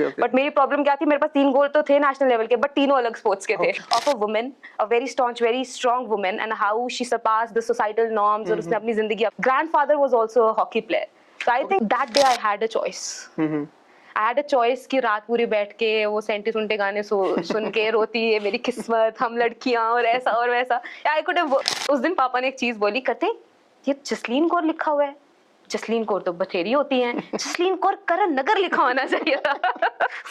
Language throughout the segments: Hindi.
okay. बट मेरी प्रॉब्लम क्या थी, मेरे पास 3 गोल तो थे नेशनल लेवल के, बट तीनों अलग स्पोर्ट्स के थे. Of a woman, a very staunch, very strong woman, and how she surpassed the societal norms, और उसने अपनी जिंदगी. Grandfather was also a hockey player. So I think that day I had a choice. I had a choice कि रात पूरी बैठ के वो सेंटी सुनटे गाने सुन के रोती है मेरी किस्मत, हम लड़कियां, और ऐसा और वैसा. I could have. उस दिन पापा ने एक चीज बोली, करते ये जसलीन कौर लिखा हुआ है. जसलीन कौर तो बथेरी होती हैं, जसलीन कौर करण नगर लिखा होना चाहिए था.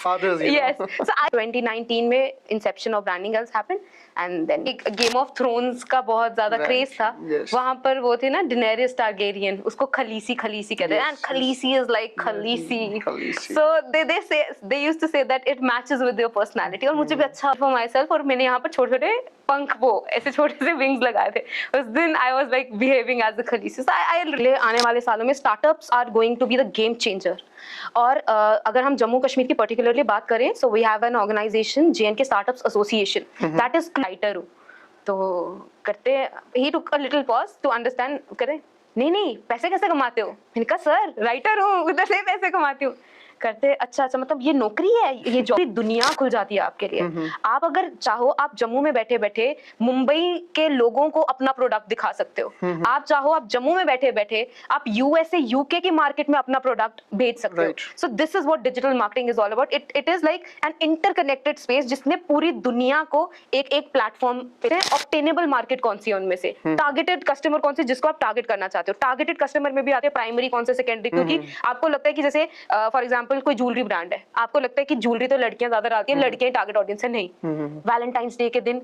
Fathers, you Yes. know. So 2019 में inception of branding girls happened, and then Game of Thrones का बहुत ज्यादा Right. क्रेज था. Yes. वहां पर वो थे ना डेनेरिस टारगेरियन, उसको खलीसी खलीसी कहते हैं, Yes, and khaleesi is like khaleesi. Khaleesi. So they used to say that it matches with your personality, और मुझे भी अच्छा फॉर माई सेल्फ, और मैंने यहाँ पर छोटे छोटे पंख, वो ऐसे छोटे से विंग्स लगाए थे. उस दिन I was like behaving as a khaleesi. So I आने वाले सालों में startups are going to be the game changer. और अगर हम जम्मू कश्मीर की पर्टिकुलरली बात करें, so we have an organization JNK startups association, that is writer. तो करते ही took a little pause to understand. करें नहीं पैसे कैसे कमाते हो. मैंने कहा सर राइटर हूँ, उधर से पैसे कमाती हूँ. करते अच्छा मतलब ये नौकरी है, ये जॉब. दुनिया खुल जाती है आपके लिए. आप अगर चाहो, आप जम्मू में बैठे बैठे मुंबई के लोगों को अपना प्रोडक्ट दिखा सकते हो. आप चाहो, आप जम्मू में बैठे बैठे आप USA UK की मार्केट में अपना प्रोडक्ट भेज सकते हो. So this is what digital marketing is all about. It is like an interconnected space जिसने पूरी दुनिया को एक एक प्लेटफॉर्म पे. ऑब्टेनेबल मार्केट कौन सी है उनमें से, टारगेटेड कस्टमर कौन सी जिसको आप टारगेट करना चाहते हो. टारगेटेड कस्टमर में भी आते हैं प्राइमरी कौन से, सेकेंडरी. क्योंकि आपको लगता है कि जैसे फॉर एग्जांपल कोई ज्वेलरी ब्रांड है, आपको लगता है कि ज्वेलरी तो लड़कियां ज्यादा डालती हैं, लड़कियां टारगेट ऑडियंस है. नहीं, वैलेंटाइंस डे के दिन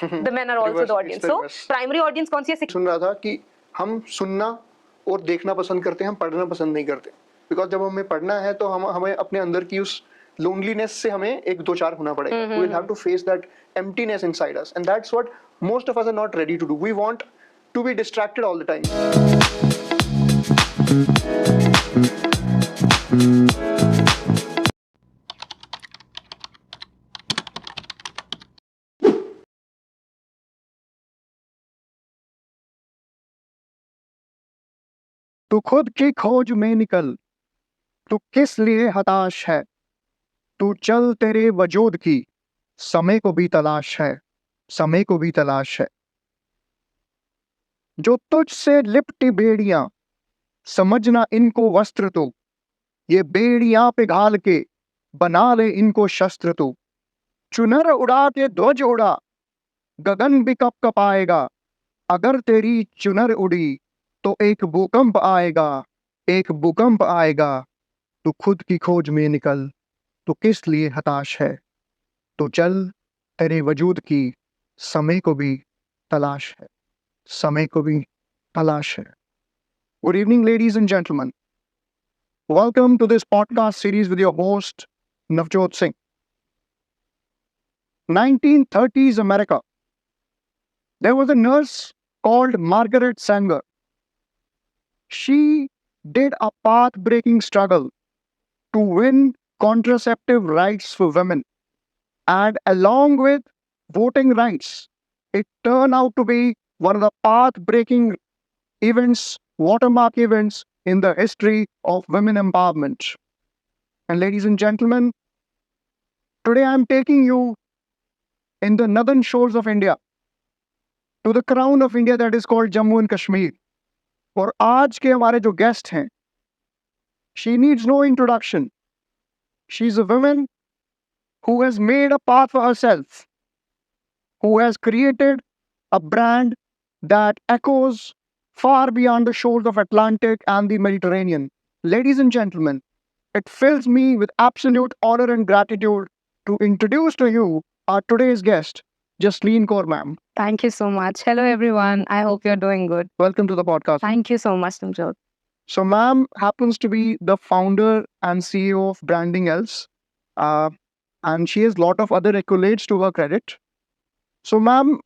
the men are also the audience. So primary audience कौन सी है. सुन रहा था कि हम सुनना और देखना पसंद करते हैं, हम पढ़ना पसंद नहीं करते. बिकॉज जब हमें पढ़ना है तो हमें अपने अंदर की उस लोनलीनेस से हमें एक दो चार होना पड़ेगा. We will have to face that emptiness inside us, and that's what most of us are not ready to do. We want to be distracted all the time. तू खुद की खोज में निकल, तू किस लिए हताश है. तू चल, तेरे वजूद की समय को भी तलाश है, समय को भी तलाश है. जो तुझसे लिपटी बेड़ियां, समझना इनको वस्त्र तू. ये बेड़ियां पिघाल के बना ले इनको शस्त्र तू. चुनर उड़ा के ध्वज उड़ा, गगन भी कप कप आएगा. अगर तेरी चुनर उड़ी तो एक भूकंप आएगा, एक भूकंप आएगा. तू खुद की खोज में निकल, तो किस लिए हताश है. तो चल, तेरे वजूद की समय को भी तलाश है, समय को भी तलाश है. Good evening, ladies and gentlemen. Welcome to this podcast series with your host, Navjot Singh. 1930s America. There was a nurse called Margaret Sanger. She did a path-breaking struggle to win contraceptive rights for women. And along with voting rights, it turned out to be one of the path-breaking events, watermark events in the history of women empowerment. And ladies and gentlemen, today I am taking you in the northern shores of India, to the crown of India that is called Jammu and Kashmir. और आज के हमारे जो गेस्ट हैं, she needs no introduction. She's a woman who has made a path for herself, who has created a brand that echoes far beyond the shores of Atlantic and the Mediterranean. Ladies and gentlemen, it fills me with absolute honor and gratitude to introduce to you our today's guest, Jasleen Kaur, ma'am. Thank you so much. Hello, everyone. I hope you're doing good. Welcome to the podcast. Thank you so much, Namjot. So, ma'am happens to be the founder and CEO of Branding Else, and she has a lot of other accolades to her credit. So, ma'am,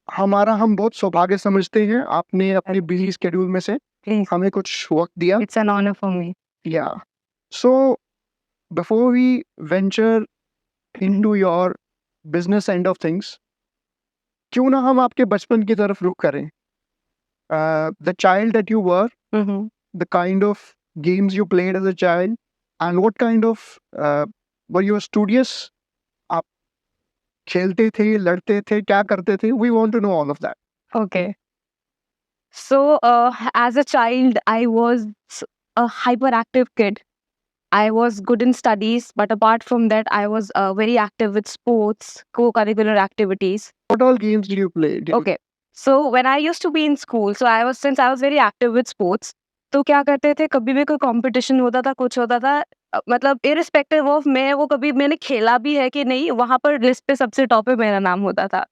हम बहुत सौभाग्य समझते हैं आपने अपने बिजी स्केड्यूल में से Please. हमें कुछ वक्त दिया. It's an honor for me. Yeah. So, before we venture into your business end of things, क्यों ना हम आपके बचपन की तरफ रुख करें. The child that you were, Mm-hmm. the kind of games you played as a child, And what kind of were you studious? आप खेलते थे, लड़ते थे, क्या करते थे? We want to know all of that. Okay. So, as a child, I was a hyperactive kid. I was good in studies, but apart from that, I was very active with sports, co-curricular activities. What all games did you play? Okay. So when I used to be in school, so since I was very active with sports, तो क्या करते थे कभी भी कोई कंपटीशन होता था कुछ होता था मतलब इरिस्पेक्टिव ऑफ मैं वो कभी मैंने खेला भी है कि नहीं वहां पर लिस्ट पे सबसे टॉप पे मेरा नाम होता था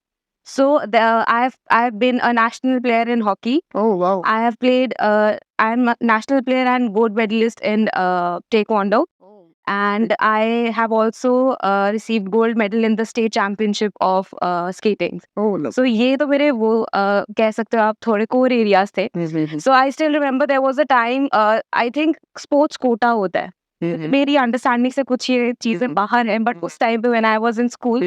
so I have been a national player in hockey Oh wow. I have played, I am a national player and gold medalist in Taekwondo. And I have also received gold medal in the state championship of skating. Oh love. So ये तो मेरे वो कह सकते हो आप थोड़े core areas थे. So I still remember there was a time, I think sports quota होता है. मेरी अंडरस्टैंडिंग से कुछ ये चीजें बाहर हैं बट उस टाइम पे when I was in school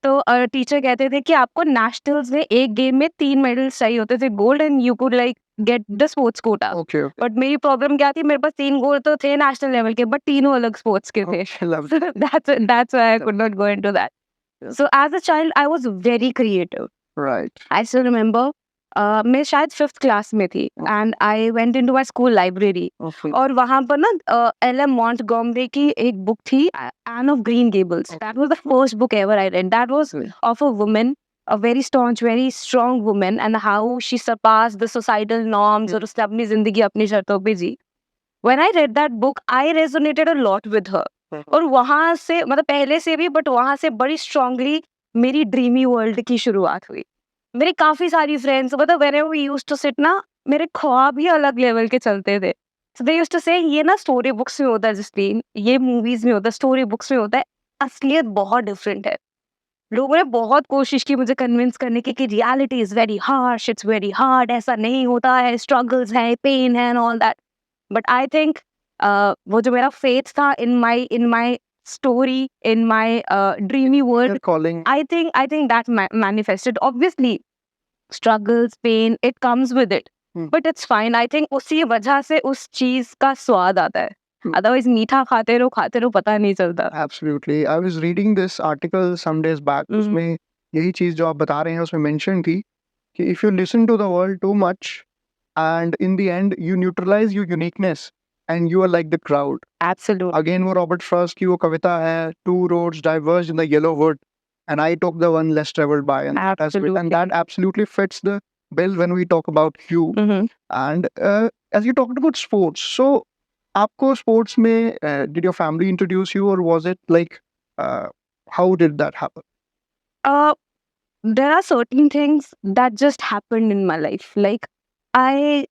तो टीचर कहते थे कि आपको नेशनल्स में एक गेम में 3 मेडल्स चाहिए होते थे gold and you could like get the sports quota Okay. Okay. But मेरी प्रॉब्लम क्या थी मेरे पास 3 गोल्ड तो थे नेशनल लेवल के बट तीनों अलग स्पोर्ट्स के थे Okay, love. that's why I could not go into that so as a child I was very creative Right. I still remember मैं शायद 5th क्लास में थी and I went into my school library Okay. और वहां पर ना एल.एम. मॉन्टगोमरी की एक बुक थी Anne of Green Gables that was the first book ever I read that was of a woman a very staunch very strong woman and how she surpassed the societal norms और उसने अपनी जिंदगी अपनी शर्तों पे जी when I read that book I resonated a lot with her और वहां से मतलब पहले से भी बट वहां से बड़ी स्ट्रांगली मेरी ड्रीमी वर्ल्ड की शुरुआत हुई मेरी काफी सारी फ्रेंड्स मतलब whenever we used to sit ना मेरे ख्वाब ही अलग लेवल के चलते थे so they used to say ये ना स्टोरी बुक्स में होता है जसलीन ये मूवीज में होता है स्टोरी बुक्स में होता है असलियत बहुत डिफरेंट है लोगों ने बहुत कोशिश की मुझे कन्विंस करने की कि reality is very harsh it's very hard ऐसा नहीं होता है स्ट्रगल्स है पेन है and all that but I think वो जो मेरा फेथ था in my story in my dreamy world You're calling. I think that manifested. Obviously, struggles, pain, it comes with it. But it's fine. I think उसी वजह से उस चीज का स्वाद आता है. Otherwise, मीठा खाते रहो पता नहीं चलता. Absolutely. I was reading this article some days back. उसमें यही चीज जो आप बता रहे हैं उसमें mention थी कि if you listen to the world too much and in the end you neutralize your uniqueness and you are like the crowd. Absolutely. Again वो रॉबर्ट फ्रॉस्ट की वो कविता है two roads diverged in the yellow wood and I took the one less traveled by and that absolutely fits the bill when we talk about you. And as you talked about sports, so आपको sports में did your family introduce you or was it like how did that happen? There are certain things that just happened in my life. Like I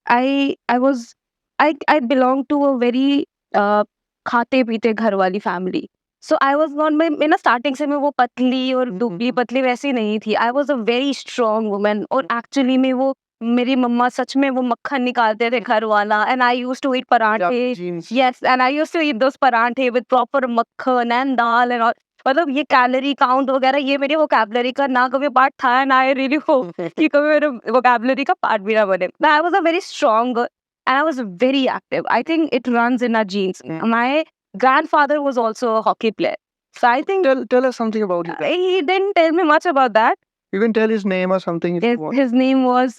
belong to a very खाते पीते घर वाली family. So I was not मैं ना starting से मैं वो पतली और दुबली पतली वैसी नहीं थी. I was a very strong woman और actually में वो मेरी मम्मा सच में वो मक्खन निकालते थे घर वाला and I used to eat पराठे. Genes. Yes, and I used to eat those parathe with proper मक्खन and दाल and all. मतलब ये कैलोरी काउंट वगैरह ये मेरे वोकैबुलरी का ना कभी पार्ट था ना आई रियली होप कि कभी मेरे वोकैबुलरी का पार्ट भी ना बने. I was a very strong girl and I was very active. I think it runs in our genes. My grandfather was also a hockey player. So I think Tell us something about him. he didn't tell me much about that. You can tell his name or something if you want. His name was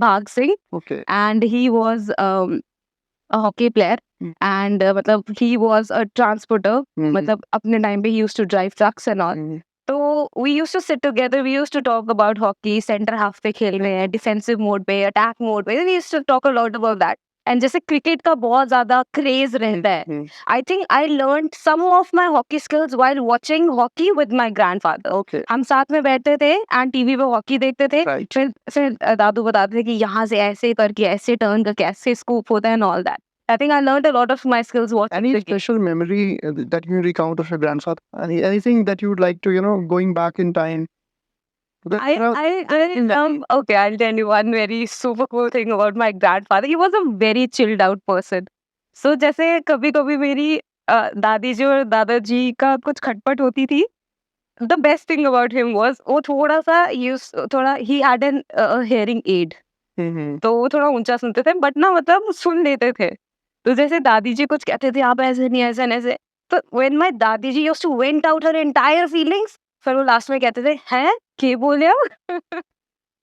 Bhag Singh Okay. and he was a hockey player and मतलब he was a transporter मतलब अपने time पे he used to drive trucks and all तो we used to sit together we used to talk about hockey center half पे खेल रहे हैं defensive mode पे attack mode पे we used to talk a lot about that and जैसे cricket का बहुत ज़्यादा craze रहता है I think I learned some of my hockey skills while watching hockey with my grandfather. Okay. हम साथ में बैठते थे and टीवी पे hockey देखते थे Right. फिर दादू बताते थे कि यहाँ से ऐसे करके ऐसे टर्न करके ऐसे स्कूप होता है and all that. I think I learned a lot of my skills watching Any cricket. special memory that you recount of your grandfather? Anything that you would like to, going back in time? Okay, I'll tell you one very super cool thing about my grandfather. He was a very chilled out person. So जैसे कभी कभी मेरी दादी जी और दादाजी का कुछ खटपट होती थी. The best thing about him was वो थोड़ा सा he had an hearing aid. तो वो थोड़ा ऊंचा सुनते थे बट ना मतलब सुन लेते थे. तो जैसे दादी जी कुछ कहते थे आप ऐसे नहीं ऐसे तो when my दादी जी used to vent out her entire feelings, फिर वो लास्ट में कहते थे, हैं क्या बोले आप?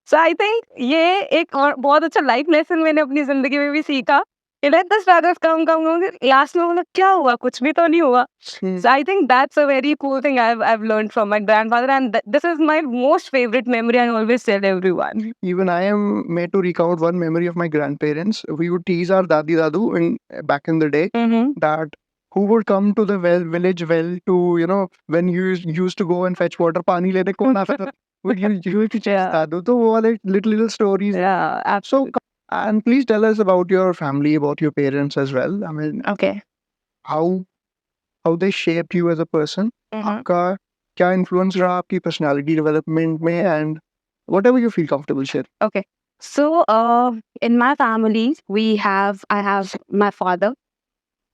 सो आई थिंक ये एक और बहुत अच्छा लाइफ लेसन मैंने अपनी जिंदगी में भी सीखा कि let the struggles come last में मतलब क्या हुआ, कुछ भी तो नहीं हुआ. So I think that's a very cool thing I've learned from my grandfather, and this is my most favorite memory. I always tell everyone. Even I am made to recount one memory of my grandparents. We would tease our dadi dadu back in the day that who would come to the village well to, you know, when you used to go and fetch water, pani lene kaun aata tha? Would you used to chase Yeah. dadu. So wo wale little stories. Yeah, So absolutely. and please tell us about your family, about your parents as well. I mean, Okay. how they shaped you as a person. आपका क्या influence रहा आपकी personality development में, and whatever you feel comfortable share. Okay. So, in my family, I have my father,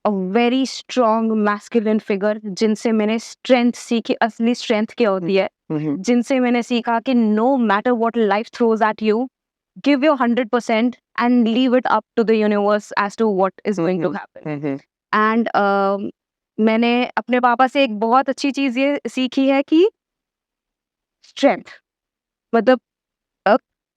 a very strong masculine figure, जिनसे मैंने strength सीखी, असली strength क्या होती है, जिनसे मैंने सीखा कि no matter what life throws at you, give your 100% and leave it up to the universe as to what is going to happen. And मैंने अपने पापा से एक बहुत अच्छी चीज ये सीखी है कि स्ट्रेंथ मतलब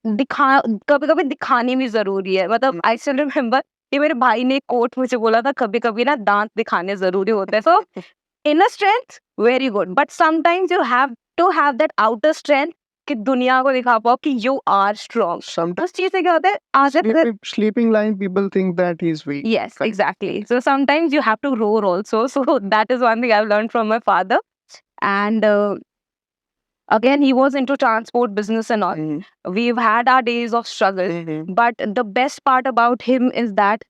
दिखा कभी कभी दिखानी भी जरूरी है. मतलब आई स्टिल रिमेम्बर कि मेरे भाई ने एक कोट मुझे बोला था, कभी कभी ना दांत दिखाने जरूरी होते हैं. So inner strength very good, but sometimes you have to have that outer strength कि दुनिया को दिखा पाओ कि यू आर स्ट्रॉन्ग. Sometimes उस चीज से क्या होता है आज sleeping line people think that he's weak. Yes, exactly. So sometimes you have to roar also. So that is one thing I've learned from my father. And again, he was into transport business and all. We've had our days of struggle. But the best part about him is that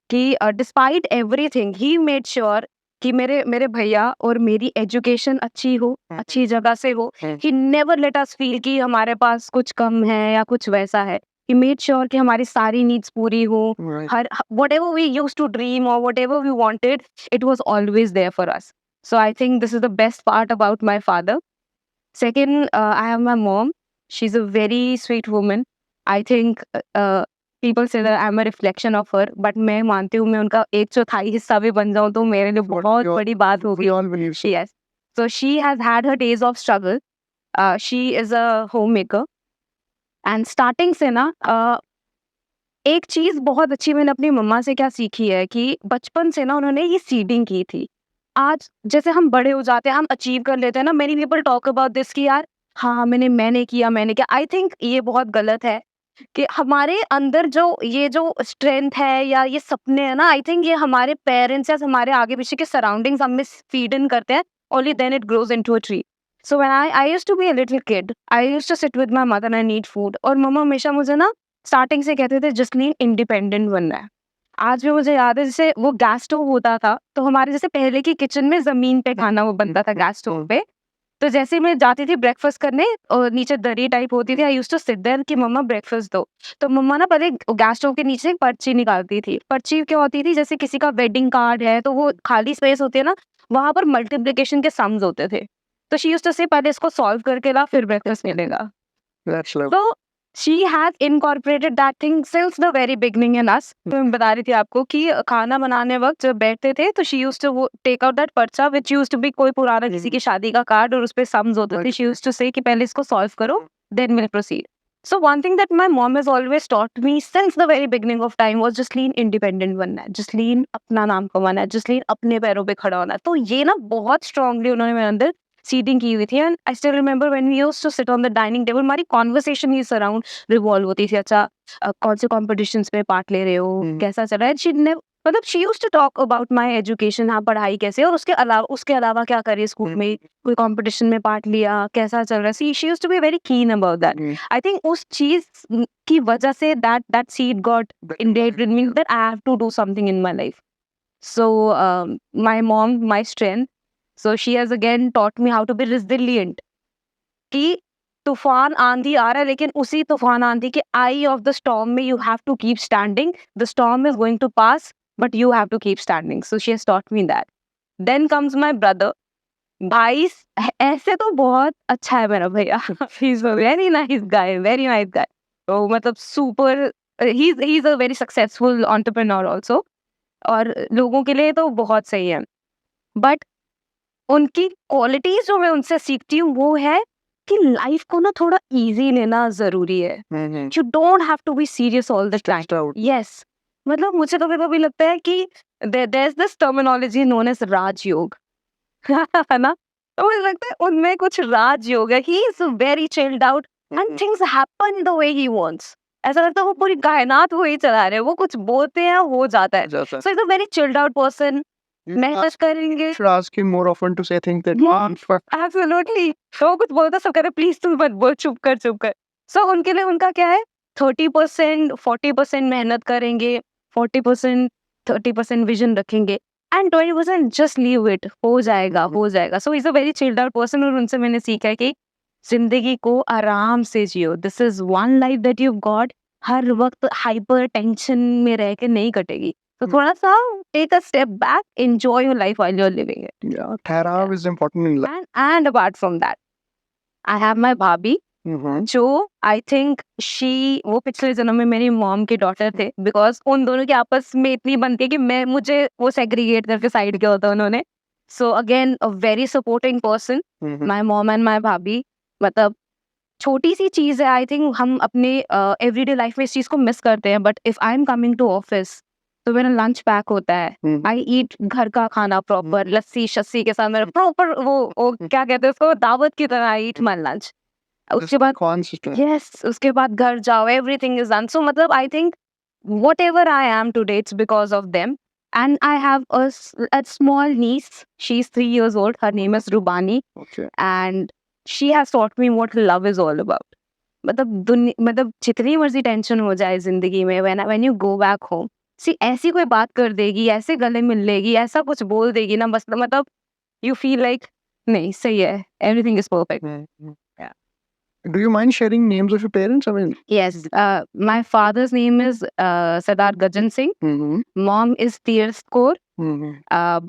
कि despite everything, he made sure कि मेरे भैया और मेरी एजुकेशन अच्छी हो, अच्छी जगह से हो. He never let us feel कि हमारे पास कुछ कम है या कुछ वैसा है. He made sure कि हमारी सारी needs पूरी हो. Right. Whatever we used to dream or whatever we wanted, it was always there for us. So I think this is the best part about my father. Second, I have my mom. She's a very sweet woman. I think people say that I'm a reflection of her, but मैं मानती हूँ मैं उनका 1/4 हिस्सा भी बन जाऊँ तो मेरे लिए बहुत बड़ी बात होगी. We all believe so. Yes. So she has had her days of struggle. She is a homemaker. And starting से ना एक चीज बहुत अच्छी मैंने अपनी मम्मा से क्या सीखी है कि बचपन से ना उन्होंने ये सीडिंग की थी. आज जैसे हम बड़े हो जाते हैं, हम अचीव कर लेते हैं ना, many people talk about this कि यार हाँ मैंने किया. आई थिंक ये बहुत गलत है कि हमारे अंदर जो स्ट्रेंथ है या ये सपने हैं ना, आई थिंक ये हमारे पेरेंट्स या हमारे आगे पीछे के सराउंडिंग्स हमें फीड इन करते हैं. Only then it grows into a tree. So when I used to be a little kid, I used to sit with my mother and eat food. और मम्मा हमेशा मुझे ना स्टार्टिंग से कहते थे जसलीन इंडिपेंडेंट बनना है. आज भी मुझे याद है, जैसे वो गैस स्टोव होता था तो हमारे जैसे पहले की किचन में जमीन पे खाना वो बनता था गैस स्टोव पे. तो जैसे मैं जाती थी ब्रेकफास्ट करने और नीचे दरी टाइप होती थी, I used to sit there कि मम्मा ब्रेकफास्ट दो. तो मम्मा ना पहले गैस स्टोव के नीचे एक पर्ची निकालती थी. पर्ची क्या होती थी, जैसे किसी का वेडिंग कार्ड है तो वो खाली स्पेस होती है ना, वहां पर मल्टीप्लिकेशन के सम्स होते थे. तो शी यूज्ड टू से पहले इसको सॉल्व करके ला फिर ब्रेकफास्ट मिलेगा. That's love. तो she has incorporated that thing since the very beginning in us. तो मैं बता रही थी आपको कि खाना बनाने वक्त जब बैठते थे तो she used to take out that पर्चा which used to be कोई पुराना किसी की शादी का कार्ड और उस पे सम्स होते थे. She used to say कि पहले इसको सॉल्व करो then we'll proceed. So one thing that my mom has always taught me since the very beginning of time was Jasleen independent बनना है, जसलीन अपना नाम कमाना है, जसलीन अपने पैरों पे खड़ा होना है. तो ये ना बहुत स्ट्रांगली उन्होंने मेरे अंदर सीडिंग की हुई थी. And I still remember when we used to sit on the dining table, हमारी कॉन्वर्सेशन ही सराउंड रिवॉल्व होती थी. अच्छा कौन से कॉम्पिटिशन्स में पार्ट ले रहे हो, कैसा चल रहा है. मतलब she used to talk about my education, हाँ पढ़ाई कैसे, और उसके अलावा क्या करे स्कूल में, कोई कंपटीशन में पार्ट लिया, कैसा चल रहा है. She used to be very keen about that. I think उस चीज की वजह से that seed got engraved in me that I have to do something in my life. So my mom, my strength. So she has again taught me how to be resilient. कि तूफान आंधी आ रहा है लेकिन उसी तूफान आंधी के eye of the storm में you have to keep standing. The storm is going to pass, but you have to keep standing. So she has taught me that. Then comes my brother. भाई ऐसे तो बहुत अच्छा है मेरा भैया. He's a very nice guy, very nice guy. तो मतलब super. He's a very successful entrepreneur also. और लोगों के लिए तो बहुत सही है. But उनकी क्वालिटीज जो मैं उनसे सीखती हूँ वो है कि लाइफ को ना थोड़ा इजी लेना जरूरी है. You don't have to be serious all the time. Stressed out. Yes, मतलब मुझे कभी कभी लगता है कि there is this terminology known as Rajyoga. है ना? तो मुझे लगता है उनमें कुछ राजयोग है. He is very chilled out and things happen the way he wants. ऐसा लगता है वो पूरी कायनात वो ही चला रहे हैं. वो कुछ बोलते हैं हो जाता है. Just so is a very chilled out person. you message करेंगे. should ask him more often to say things that Yeah. aren't for absolutely. तो कुछ बोलता सब करे प्लीज तुम मत बोल, चुप कर चुप कर. सो उनके लिए उनका क्या है, 30% 40% मेहनत करेंगे, 40% 30% विजन रखेंगे एंड 20% जस्ट लीव इट. हो जाएगा हो जाएगा. So is a very chilled out person. और उनसे मैंने सीखा है कि जिंदगी को आराम से जियो. This is one life that you got. हर वक्त हाइपर टेंशन में रह के नहीं कटेगी. तो थोड़ा सा take a step back, enjoy your life while you are living it. yeah. Therav is important in life. And apart from that, I have my भाभी Mm-hmm. जो आई थिंक वो पिछले जन्म में मेरी मॉम के डॉटर थे. बिकॉज उन दोनों की आपस में इतनी बनती है कि मुझे वो सेग्रीगेट करके साइड किया होता है उन्होंने. So again a very supporting person. Mm-hmm. My mom and my भाभी. मतलब छोटी सी चीज है. आई थिंक हम अपने एवरीडे लाइफ में इस चीज को मिस करते हैं. But if I am coming to office तो मेरा लंच पैक होता है. Mhm. आई ईट घर का खाना प्रॉपर, लस्सी शस्सी के साथ मेरा प्रॉपर वो क्या कहते हैं उसको, दावत की तरह आई ईट माई लंच. उसके बाद consistent. यस, उसके बाद घर जाओ, एवरीथिंग इज डन. सो मतलब I think whatever I am today it's because of them. And I have a small niece. She's 3 years old. Her name is Rubani. Okay. And she has taught me what love is all about. मतलब जितनी मर्जी टेंशन हो जाए जिंदगी में, when you go back home, सी ऐसी कोई बात कर देगी, ऐसे गले मिल लेगी, ऐसा कुछ बोल देगी ना, बस मतलब यू फील लाइक नहीं सही है, everything is perfect. Mhm. Yeah. Do you mind sharing names of your parents? I mean, Yes, my father's name is Sardar Gajan Singh. mm-hmm. Mom is Teers Kaur. Mm-hmm.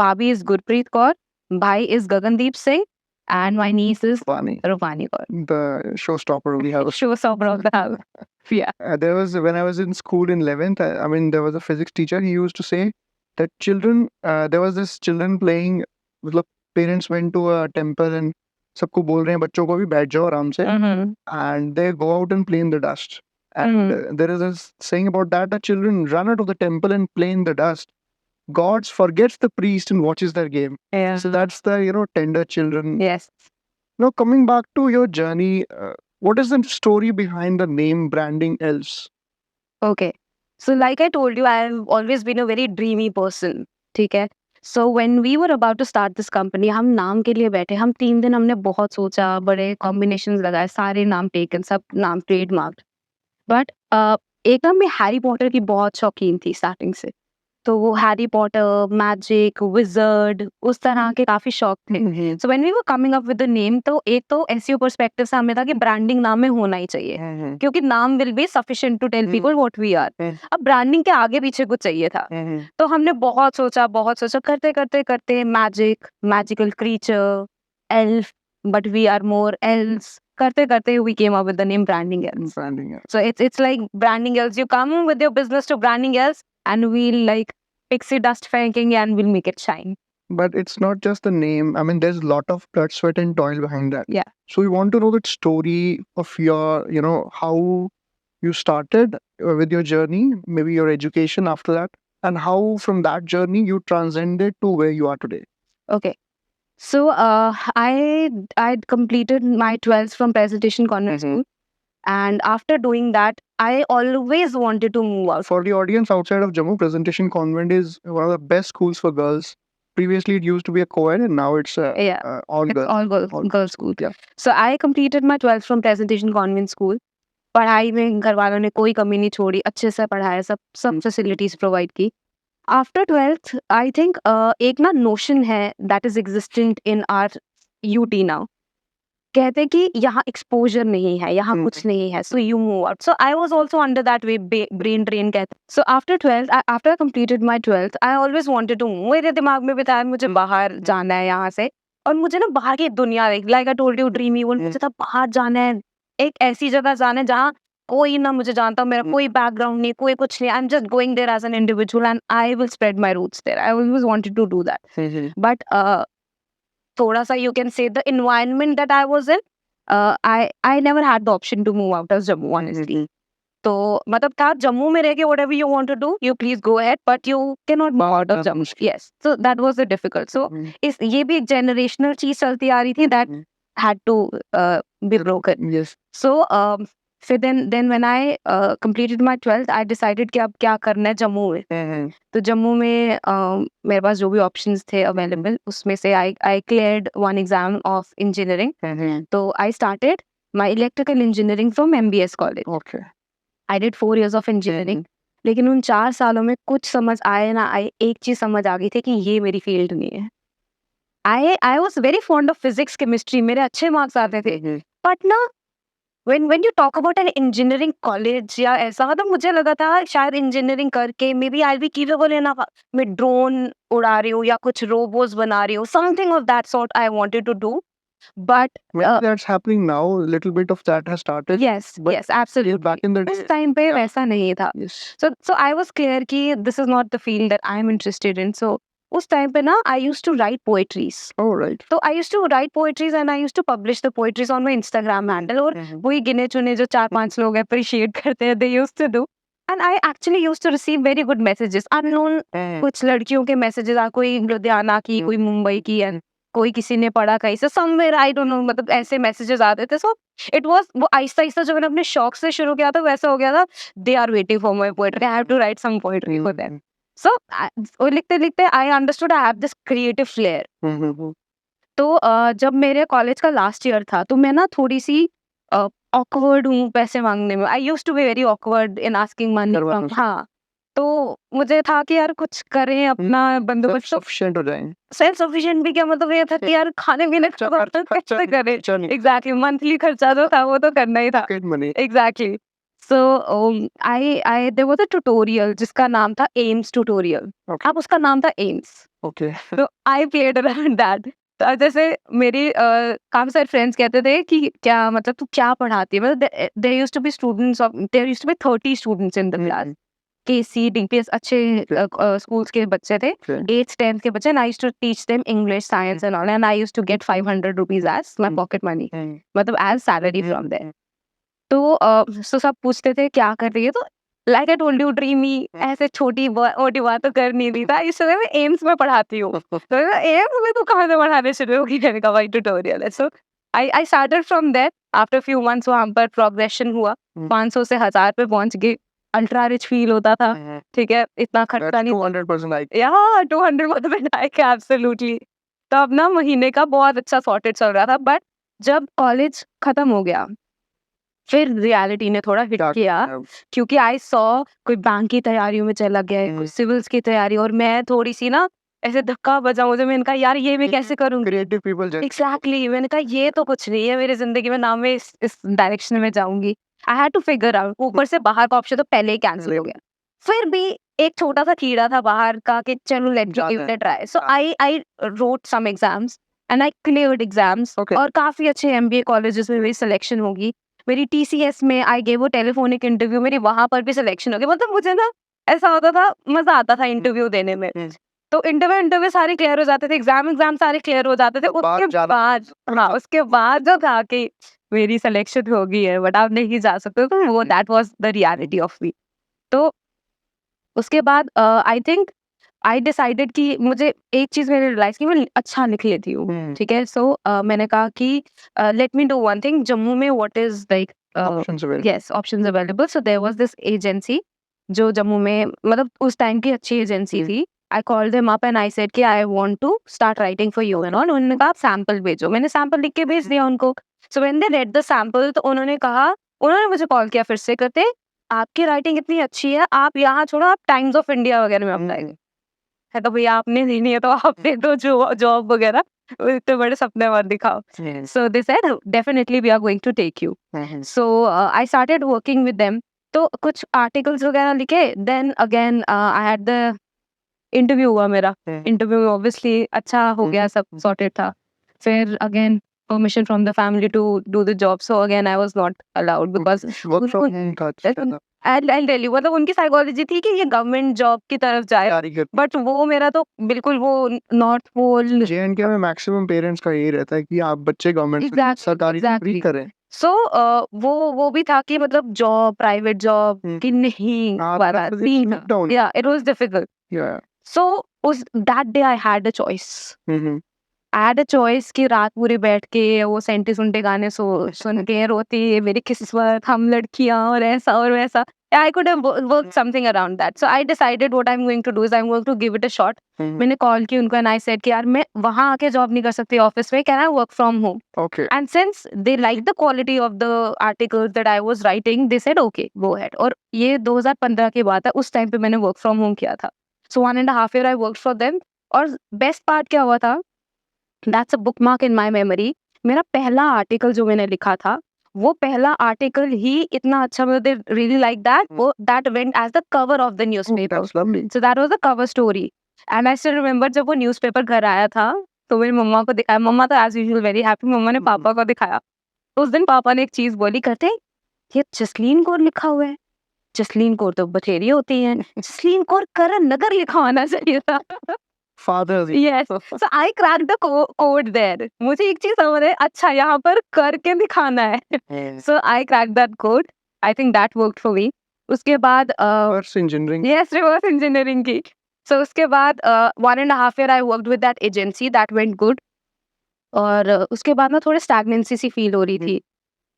Bhabhi is Gurpreet Kaur. Bhai is Gagandeep Singh. And my niece is Funny. Rupani Kaur. The showstopper we have. Showstopper of the house. Yeah. There was, when I was in school in 11th, I mean, there was a physics teacher. He used to say that children, there was this children playing, मतलब parents went to a temple and सबको बोल रहे हैं बच्चों को भी बैठ जाओ आराम से, Mm-hmm. and they go out and play in the dust. And there is a saying about that children run out of the temple and play in the dust. God forgets the priest and watches their game. Yeah. So that's the, tender children. Yes. Now, coming back to your journey, what is the story behind the name branding elves? Okay. So like I told you, I've always been a very dreamy person. ठीक है. So when we were about to start this company, हम नाम के लिए बैठे. हम 3 दिन हमने बहुत सोचा, बड़े कॉम्बिनेशंस लगाए, सारे नाम टेकन, सब नाम ट्रेडमार्क. बट एक ना मैं हैरी पॉटर की बहुत शौकीन थी स्टार्टिंग से. तो वो हैरी पॉटर, मैजिक, विजर्ड, उस तरह के काफी शौक थे. So when we were coming up with the name, तो एक तो एसईओ पर्सपेक्टिव से हमें था कि ब्रांडिंग नाम में होना ही चाहिए, क्योंकि नाम will be sufficient to tell people what we are. अब ब्रांडिंग के आगे पीछे कुछ चाहिए था. तो हमने बहुत सोचा करते करते करते magic, magical creature, elf, but we are more elves, करते करते we came up with the name branding elves. Branding elves. So it's like branding elves. You come with your business to branding elves, and we'll like pixie dust fanking and we'll make it shine. But it's not just the name. I mean, there's a lot of blood, sweat, and toil behind that. Yeah. So we want to know the story of your, how you started with your journey, maybe your education after that, and how from that journey you transcended to where you are today. Okay. So I'd completed my 12th from Presentation Convent Mhm. School, and after doing that, I always wanted to move out. For the audience outside of Jammu, Presentation Convent is one of the best schools for girls. Previously, it used to be a co-ed, and now it's Yeah. all It's girls. all girls school. Yeah. So I completed my 12th from Presentation Convent School. पढ़ाई में घर वालों ने कोई कमी नहीं छोड़ी, अच्छे से पढ़ाया, सब फैसिलिटीज प्रोवाइड की. आफ्टर 12th आई थिंक एक ना नोशन है that is existent in our UT now. कहते हैं कि यहाँ एक्सपोजर नहीं है, यहाँ कुछ नहीं है, so you move out. So I was also under that way, brain drain कहते हैं. So after 12th, after I completed my 12th, I always wanted to move. मेरे दिमाग में भी था मुझे बाहर जाना है यहाँ से, और मुझे ना बाहर की दुनिया देख, like I told you dreamy world, मुझे था बाहर जाना है, एक ऐसी जगह जाना है जहाँ कोई ना मुझे जानता, मेरा कोई बैकग्राउंड नहीं, कोई कुछ नहीं. I am just going there as an individual and I will spread my roots there. I always wanted to do that. But थोड़ा सा you can say the environment that I was in, I never had the option to move out of Jammu honestly. तो मतलब था जम्मू में रह के whatever you want to do, you please go ahead, but you cannot move out of Jammu. Yes, so that was the difficult. So इस ये भी एक generational चीज चलती आ रही थी that had to be broken. Yes. So फिर then when I completed my 12th, I decided कि अब क्या करना है जम्मू में. तो जम्मू में मेरे पास जो भी options थे available, उसमें से I cleared one exam of engineering. तो I started my electrical engineering from MBS college. Okay. I did 4 years of engineering. लेकिन उन 4 सालों में कुछ समझ आए ना आए, एक चीज समझ आ गई थी कि ये मेरी फील्ड नहीं है. I was very fond of physics, chemistry. मेरे अच्छे मार्क्स आते थे. But ना when you talk about an engineering college या ऐसा, तो मुझे लगा था शायद engineering करके maybe I'll be capable enough. मैं ड्रोन उड़ा रही हूँ या कुछ रोबोट्स बना रही हूँ. Something of that sort I wanted to do. But Maybe that's happening now. A little bit of that has started. yes, But yes, absolutely. back in the उस day, टाइम पे वैसा नहीं था. yes. So I was clear कि this is not the field that I am interested in. So उस टाइम पे ना I used to write poetries. Oh, right. So I used to write poetries and I used to publish the poetries on my Instagram handle. और वही गिने चुने जो 4-5 लोग appreciate करते हैं, they used to do. And I actually used to receive very good messages. Unknown कुछ लड़कियों के messages, कोई लुधियाना की, कोई मुंबई की, and कोई किसी ने पढ़ा कहीं से somewhere, I don't know, मतलब ऐसे messages आते थे. So it was वो आहिस्ता आहिस्ता जो मैंने अपने शौक से शुरू किया था वैसा हो गया था. They are waiting for my poetry. I have to write some poetry for them. So वो लिखते लिखते I understood I have this creative flair. तो जब मेरे कॉलेज का लास्ट ईयर था तो मैं ना थोड़ी सी awkward हूँ पैसे मांगने में. I used to be very awkward in asking money from. हाँ, तो मुझे था कि यार कुछ करें अपना बंदोबस्त. Sufficient हो जाएंगे. सेल्फ सफिशिएंट भी क्या मतलब ये था कि यार खाने पीने का कैसे करें. एग्जैक्टली, मंथली खर्चा जो था वो तो करना ही था. Pocket money. Exactly. So I there was a tutorial जिसका नाम था एम्स ट्यूटोरियल. Okay. अब उसका नाम था एम्स. Okay. तो आई प्लेड अराउंड दैट. तो जैसे मेरी काफी सारे फ्रेंड्स कहते थे कि क्या मतलब तू क्या पढ़ाती है. मतलब there used to be students of there used to be 30 students in the class. KC DPS अच्छे स्कूल्स के बच्चे थे. 8th 10th के बच्चे. And I used to teach them English, science and all. And I used to get 500 rupees as my pocket money, मतलब एज सैलरी फ्रॉम देयर. तो सब पूछते थे क्या कर रही है. तो like I told you dreamy, ऐसे छोटी मोटी बात तो कर नहीं रही था. इस समय मैं एम्स में पढ़ाती हूँ. तो एम्स में तो कहाँ से पढ़ाने शुरू होगी. मैंने कहा भाई ट्यूटोरियल है. So I started from there. After few months वहाँ पर प्रोग्रेशन हुआ. 500 से 1000 पे पहुंच गए. अल्ट्रा रिच फील होता था. ठीक है, इतना खर्चा That's नहीं. 200% like. या 200% हाइक है एब्सोल्युटली. तो अब ना महीने का बहुत अच्छा सॉर्टेड चल रहा था. बट जब कॉलेज खत्म हो गया फिर रियलिटी ने थोड़ा हिट किया. क्योंकि आई सॉ कोई बैंक की तैयारियों में चला गया, कोई सिविल्स की तैयारी. और मैं थोड़ी सी ना ऐसे धक्का बजा मुझे. मैंने कहा यार ये मैं कैसे करूँगी. Creative people just. एग्जैक्टली. मैंने कहा ये तो कुछ नहीं है मेरी जिंदगी में, ना मैं इस डायरेक्शन में जाऊंगी. I had to figure out. ऊपर से बाहर का ऑप्शन तो पहले ही कैंसिल हो गया. फिर भी एक छोटा सा कीड़ा था बाहर का कि चलो let's give it a try. So I wrote some exams and I cleared exams. Okay. और काफी अच्छे एमबीए कॉलेजेस में मेरी सिलेक्शन होगी. मेरी टीसीएस में I gave a telephonic interview. मेरी वहां पर भी सिलेक्शन हो गई. मतलब मुझे ना ऐसा होता था, मजा आता था इंटरव्यू देने में. तो इंटरव्यू सारे क्लियर हो जाते थे. एग्जाम सारे क्लियर हो जाते थे. उसके बाद जो था कि मेरी सिलेक्शन हो गई है बट आप नहीं जा सकते. तो वो that was the reality of me. तो उसके बाद आई थिंक आई डिसाइडेड कि मुझे एक चीज मैंने रियलाइज की, मैं अच्छा लिख लेती हूँ. ठीक है. सो मैंने कहा कि let me do one thing. Jammu में what is like Options available. yes, options available. So there was this agency जो जम्मू में मतलब उस टाइम की अच्छी एजेंसी थी. I called them up and I said कि I want to start writing for you and all. उन्होंने कहा आप सैम्पल भेजो. मैंने सैम्पल लिख के भेज दिया उनको. So when they read the sample तो उन्होंने मुझे कॉल किया फिर से करते आपकी राइटिंग इतनी अच्छी है, आप यहाँ छोड़ो, आप टाइम्स ऑफ इंडिया वगैरह में अप्लाई है. तो भैया आपने देनी है तो आप दे दो जॉब वगैरह. इतने बड़े सपने मत दिखाओ. So they said definitely we are going to take you. So I started working with them. तो कुछ आर्टिकल्स वगैरह लिखे. Then again I had the interview हुआ मेरा. इंटरव्यू ऑब्वियसली अच्छा हो गया, सब सॉर्टेड था. फिर again permission from the family to do the job. So again, I was not allowed because work from उनको- होम था I'll tell you, मतलब उनकी साइकोलॉजी थी कि ये गवर्नमेंट जॉब की तरफ जाए, तैयारी कर बट वो मेरा तो बिल्कुल वो नॉर्थ पोल। JNK में मैक्सिमम पेरेंट्स का यही रहता है कि आप बच्चे गवर्नमेंट Exactly, सरकारी नौकरी exactly. करें सो वो भी था कि मतलब जॉब, प्राइवेट जॉब हम्म। कि नहीं आप वाला सीन था। डाउन या इट वाज डिफिकल्ट। या सो उस that day I had a choice. I had a choice कि रात पूरी बैठ के वो सेंटे सुंटे गाने सुन के रोती है मेरी किस्मत, हम लड़कियां और ऐसा और वैसा। I could have worked something around that. So I decided what I'm going to do is I'm going to give it a shot. मैंने कॉल की उनको and I said कि यार मैं वहाँ आके जॉब नहीं कर सकती ऑफिस में, can I work from home? Okay And since they liked the quality of the articles that I was writing, they said okay, go ahead. और ये 2015 की बात है, उस टाइम पे मैंने work from home किया था. So 1.5 year I worked for them. और best part क्या हुआ था? That's a bookmark in my memory. मेरा पहला आर्टिकल जो मैंने लिखा था, वो पहला आर्टिकल ही इतना अच्छा, मतलब they really like that. वो that went as the cover of the newspaper. That's lovely So that was the cover story. And I still remember जब वो न्यूज़पेपर घर आया था, तो मेरी मम्मा को दिखाया। मम्मा तो एज यूजुअल वेरी हैप्पी। मम्मा ने पापा को दिखाया। तो उस दिन पापा ने एक चीज़ बोली, कहते ये जसलीन कौर लिखा हुआ है। जसलीन कौर तो बथेरी होती हैं। जसलीन कौर करण नगर लिखा होना चाहिए था। Father Yes. So I cracked the code there. मुझे एक चीज़ समझ आई, अच्छा यहाँ पर करके दिखाना है। So I cracked that code. I think that worked for me. उसके बाद reverse engineering yes, reverse engineering की। So उसके बाद 1.5 year I worked with that agency. That went good. और उसके बाद ना थोड़ी stagnancy सी फील हो रही थी।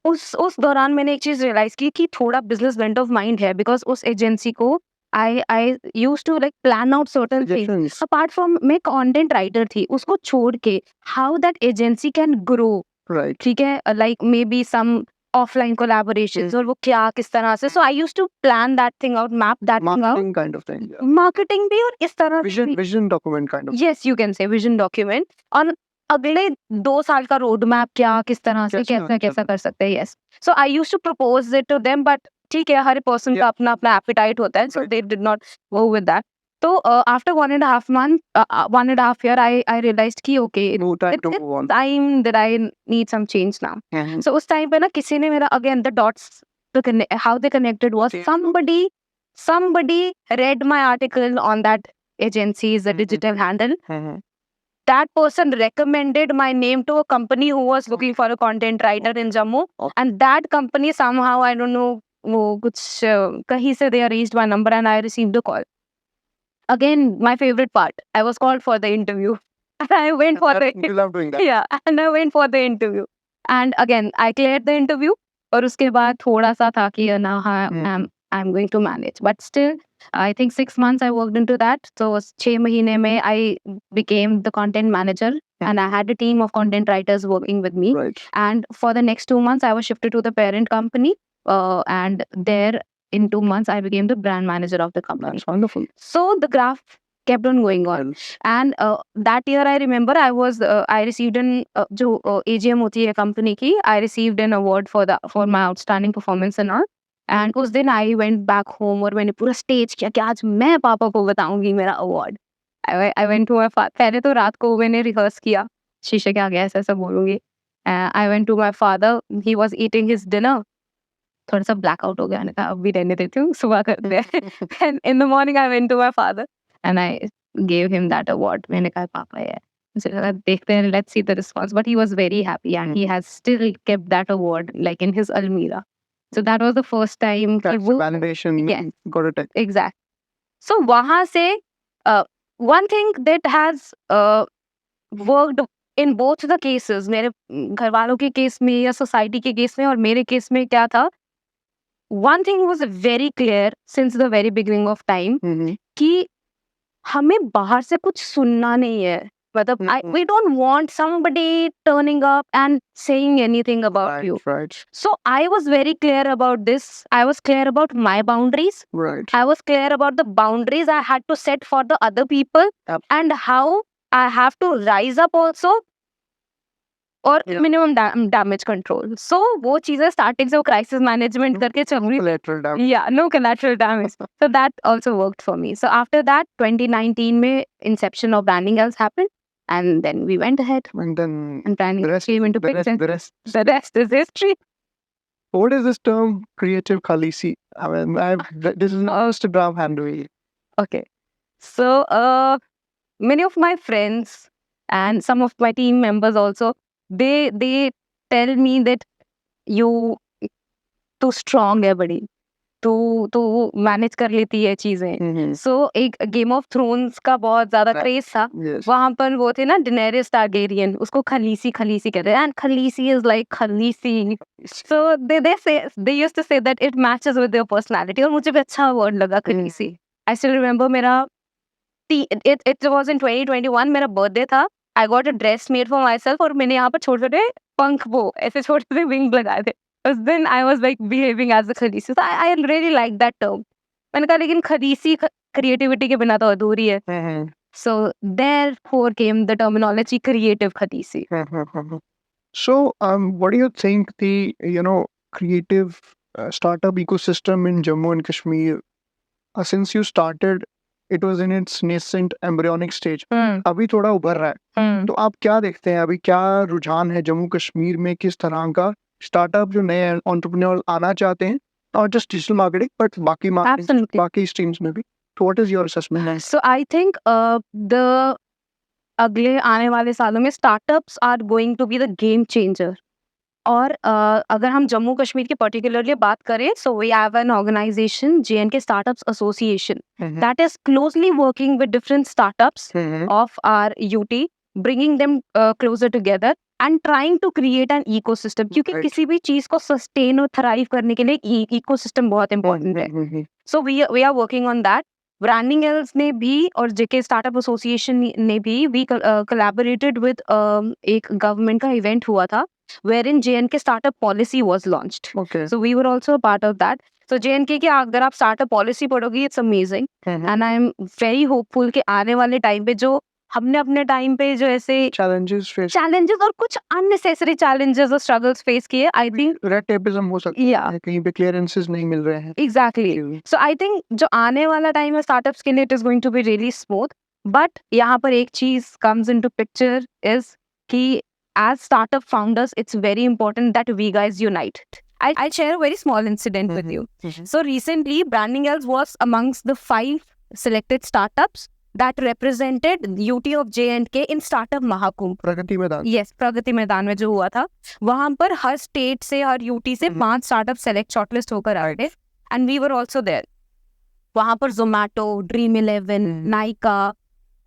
उस दौरान मैंने एक चीज़ रियलाइज की कि थोड़ा बिजनेस बेंट ऑफ माइंड है, बिकॉज उस एजेंसी को I use to like plan out certain things. Apart from मैं कंटेंट राइटर थी, उसको छोड़ के how that agency can grow, right ठीक है, like maybe some offline collaborations और वो क्या किस तरह से। So I use to plan that thing out, map that thing out, marketing kind of thing marketing भी और इस तरह vision document kind of yes you can से विजन डॉक्यूमेंट। और अगले 2 साल का रोड मैप क्या किस तरह से कैसे कैसा कर सकते हैं। Yes, so I used to propose it to them, but ठीक है, हर पर्सन का Yeah. अपना अपना एपिटाइट होता है, so Right. They did not go with that. तो आफ्टर 1.5 year I realized कि okay, no time to it's move on time that I need some change now. So उस टाइम पे ना किसी ने मेरा again the dots to connect, how they connected was Okay. somebody read my article on that agency's digital handle. That person recommended my name to a company who was looking for a content writer in Jammu. Okay. And that company somehow, I don't know, वो कुछ कहीं से they arranged my number and I received a call. Again, my favorite part, I was called for the interview. And I went for the You love doing that. yeah, and I went for the interview. And again, I cleared the interview. और उसके बाद थोड़ा सा था कि now I'm going to manage. But still, I think 6 months I worked into that. So 6 महीने में I became the content manager and I had a team of content writers working with me. Right. And for the next 2 months, I was shifted to the parent company. And there in 2 months, I became the brand manager of the company. That's wonderful. So the graph kept on going on. And that year I remember I received an जो AGM होती है company की, I received an award for my outstanding performance and all. And उस दिन I went back home और मैंने पूरा stage किया कि आज मैं पापा को बताऊंगी मेरा award. I went to my father. पहले तो रात को मैंने rehearse किया, शीशे के आगे ऐसा बोलूंगी. I went to my father. He was eating his dinner. थोड़ा सा blackout हो गया, मैंने कहा अब भी रहने देती हूँ, सुबह करते हैं. And in the morning I went to my father. And I gave him that award. मैंने कहा पापा है, मुझे लगा देखते हैं, let's see the response. But he was very happy and he has still kept that award like in his almirah. So that was the first time. That's validation. Yes. Got it. Exact. So वहाँ से one thing that has worked in both the cases, मेरे घर वालों के केस में या सोसाइटी के केस में और मेरे केस में क्या था, one thing was very clear since the very beginning of time कि हमें बाहर से कुछ सुनना नहीं है. मतलब we don't want somebody turning up and saying anything about you. Right. So I was very clear about this. I was clear about my boundaries. Right. I was clear about the boundaries I had to set for the other people and how I have to rise up also. और minimum damage control. So वो चीजें starting से वो crisis management करके चल रही. Collateral damage. Yeah, no collateral damage. So that also worked for me. So after that, 2019 में inception of Branding Else happened. And then we went ahead And then and Branding the rest, came into the rest, picture. the rest. The rest is history. What is this term, creative khalisi? I mean, this is not Instagram handle. Okay. So, many of my friends and some of my team members also, they tell me that you too strong है बड़ी, तू मैनेज कर लेती है चीजें. सो एक गेम ऑफ थ्रोन्स का बहुत ज्यादा Right. क्रेज था. Yes. वहां पर वो थे ना डेनेरिस टारगेरियन, उसको खलीसी खलीसी कहते हैं, and khaleesi is like Khaleesi. So they used to say that it matches with their personality, और मुझे भी अच्छा वर्ड लगा खलीसी. आई स्टिल रिमेम्बर मेरा it was in 2021, मेरा बर्थडे था. I got a dress made for my self, और मैंने यहाँ पर छोटे छोटे पंख, वो ऐसे छोटे से विंग लगाए थे. उस दिन I was like behaving as a khaleesi. I really like that term. मैंने कहा लेकिन खलीसी क्रिएटिविटी के बिना तो अधूरी है. So therefore came the terminology creative khadisi. So, what do you think the creative startup ecosystem in Jammu and Kashmir? Since you started, it was in its nascent embryonic stage. अभी थोड़ा उभर रहा है. तो आप क्या देखते हैं अभी, क्या रुझान है जम्मू कश्मीर में, किस तरह का स्टार्टअप जो नए एंटरप्रेन्योर आना चाहते हैं, और जस्ट डिजिटल मार्केटिंग बट बाकी मार्केटिंग, Absolutely. बाकी स्ट्रीम्स में भी. तो what is your assessment? So I think the अगले आने वाले सालों में startups are going to be the game changer. और अगर हम जम्मू कश्मीर की पर्टिकुलरली बात करें, so we have an organization JNK Startups Association that is closely working with different startups of our UT, bringing them closer together and trying to create an ecosystem. क्योंकि Right. किसी भी चीज को सस्टेन और थराइव करने के लिए इकोसिस्टम बहुत इंपॉर्टेंट है. So we are working on that. Branding Elves ने भी और JK Startup Association ने भी we collaborated with एक गवर्नमेंट का इवेंट हुआ था wherein JNK Startup Policy was launched. Okay. So we were also a part of that. So JNK की अगर आप स्टार्टअप पॉलिसी पढ़ोगे, it's amazing and I am very hopeful कि आने वाले टाइम पे जो हमने अपने टाइम पे जो ऐसे चैलेंजेस और कुछ अननेसेसरी चैलेंजेस और स्ट्रगल्स फेस किए, आई थिंक रेड टेपिज्म हो सकता Yeah. है, कहीं पे क्लियरेंसेस नहीं मिल रहे हैं. एग्जैक्टली. सो आई थिंक जो आने वाला टाइम है स्टार्टअप्स के लिए, it is going to be really smooth. But यहाँ पर एक चीज कम्स इनटू पिक्चर इज कि as startup founders, it's very important that we guys unite. I'll share a very small incident with you. So recently, Branding Elves was amongst the 5 selected startups that represented UT of J&K in Startup Mahakumbh. Pragati Maidan. Yes, Pragati Maidan में जो हुआ था, वहां पर हर स्टेट से, हर UT से 5 स्टार्टअप सेलेक्ट शॉर्टलिस्ट होकर आए थे, and we were also there. वहां पर Zomato, Dream11, Nykaa,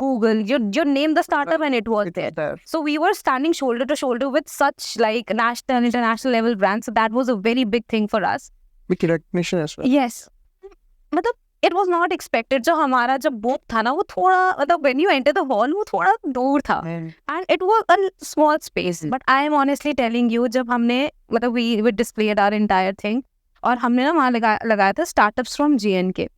Google, you name the startup and it was there. So we were standing shoulder to shoulder with such like national, international level brands. So that was a very big thing for us. Big recognition as well. Yes. मतलब it was not expected. जो हमारा जब booth था ना, वो थोड़ा मतलब when you enter the hall, वो थोड़ा दूर था. And it was a small space. But I am honestly telling you, जब हमने मतलब we displayed our entire thing, और हमने ना वहाँ लगाया था startups from JNK.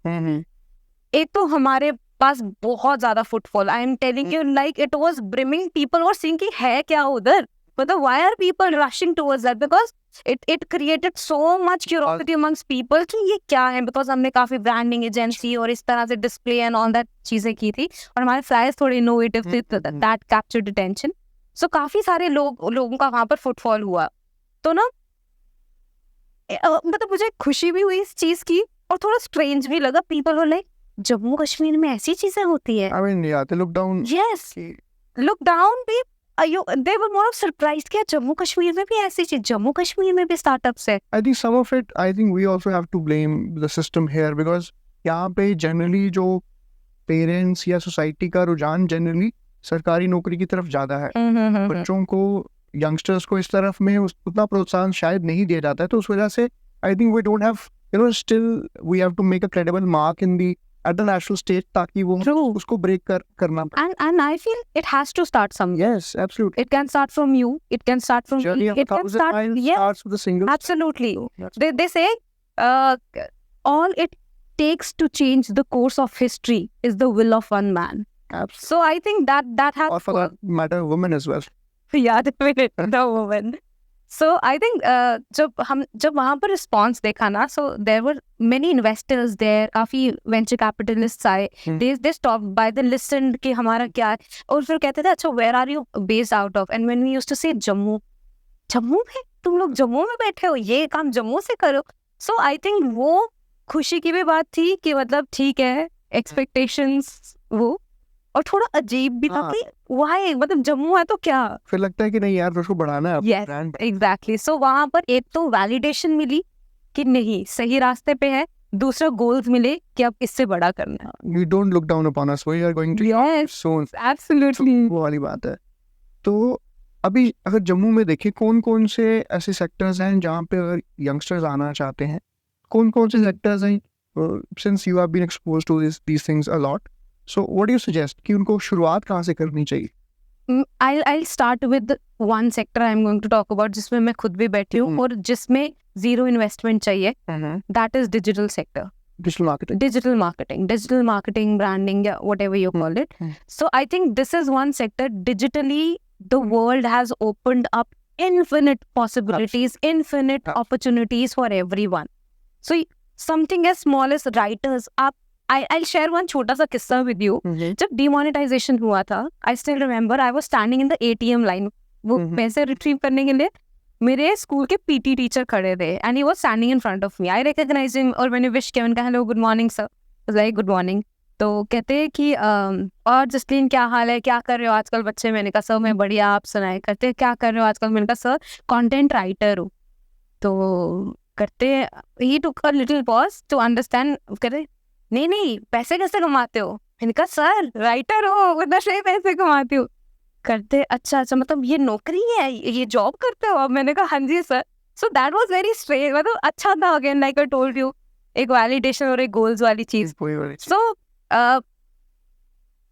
एक तो हमारे पास बहुत ज्यादा footfall. I am telling you, like it was brimming. People were seeing कि है क्या उधर, मतलब why are people rushing towards that, because it created so much curiosity amongst people कि ये क्या है, बिकॉज हमने काफी ब्रांडिंग एजेंसी और इस तरह से डिस्प्ले एंड ऑल दैट चीजें की थी, और हमारे फ्लायर्स थोड़े इनोवेटिव थे, दैट कैप्चर्ड अटेंशन. सो काफी सारे लोगों का वहां पर फुटफॉल हुआ. तो ना मतलब मुझे खुशी भी हुई इस चीज की, और थोड़ा स्ट्रेंज भी लगा. People were like, Jammu Kashmir में ऐसी चीजें होती है. I mean, yeah, they look down. Yes, look down भी. They were more surprised कि जम्मू कश्मीर में भी ऐसी चीज, जम्मू कश्मीर में भी स्टार्टअप्स है. I think some of it, I think we also have to blame the system here, because यहाँ पे generally जो पेरेंट्स या सोसाइटी का रुझान जनरली सरकारी नौकरी की तरफ ज्यादा है. बच्चों को, यंगस्टर्स को इस तरफ में उतना प्रोत्साहन शायद नहीं दिया जाता है. तो उस वजह से I think we don't have, still we have to make a credible mark in the at the national stage, ताकि वो उसको break करना. And I feel it has to start somewhere. Yes, absolutely. It can start from you. It can start from Journey me. of It can 1,000 start. miles Yes, starts with a single. absolutely. That's- They say all it takes to change the course of history is the will of one man. Absolutely. So I think that has Or for that matter, women as well. yeah, the woman. So I think जब वहाँ पर रिस्पॉन्स देखा ना, so there were many investors there, काफी venture capitalists आए, they stopped by, they listened कि हमारा क्या है, और फिर कहते थे अच्छा where are you based out of, and when we used to say Jammu में, तुम लोग जम्मू में बैठे हो, ये काम जम्मू से करो. So I think वो खुशी की भी बात थी कि मतलब ठीक है, expectations वो, और थोड़ा अजीब भी था हाँ. कि why, मतलब जम्मू है तो क्या. फिर लगता है कि नहीं यार उसको बढ़ाना है Yes, ब्रांड. एग्जैक्टली. सो वहां पर एक तो वैलिडेशन मिली कि नहीं सही रास्ते पे है, दूसरा गोल्स मिले कि अब इससे बड़ा करना है. You don't look down upon us, we are going to Yes, soon. Absolutely. वो वाली बात है. तो अभी अगर जम्मू में देखें कौन कौन से ऐसे सेक्टर्स हैं जहाँ पे अगर यंगस्टर्स आना चाहते हैं, कौन कौन से सेक्टर्स हैं, since you have been exposed to these things a lot, so what do you suggest कि उनको शुरुआत कहाँ से करनी चाहिए? I'll start with one sector I'm going to talk about, जिसमें मैं खुद भी बैठी हूँ और जिसमें जीरो इन्वेस्टमेंट चाहिए. That is digital sector. Digital marketing. Digital marketing, branding, yeah, whatever you call it. So I think this is one sector. Digitally, the world has opened up infinite possibilities, infinite opportunities for everyone. So something as small as writers. I'll share one छोटा सा किस्सा with you. जब demonetization हुआ था, I still remember I was standing in the ATM line. वो पैसे रिट्रीव करने के लिए मेरे स्कूल के पीटी टीचर खड़े थे, and he was standing in front of me. I recognise him और मैंने विश किया, मैंने कहा hello good morning sir. Like good morning. तो कहते हैं कि और जसलीन क्या हाल है, क्या कर रहे हो आजकल बच्चे. मैंने कहा सर मैं बढ़िया, आप सुनाए. करते हैं क्या कर रहे हो आजकल. मैंने कहा सर कंटेंट राइटर हूँ. तो करते ही took a little pause to understand. कहते नहीं पैसे कैसे कमाते हो. मैंने कहा सर राइटर हो, उतना सही पैसे कमाती हूँ. करते अच्छा मतलब ये नौकरी है, ये जॉब करते हो. अब मैंने कहा हाँ जी sir. So that was very strange. मतलब अच्छा था, again like I told you, एक वैलिडेशन और एक गोल्स वाली चीज. So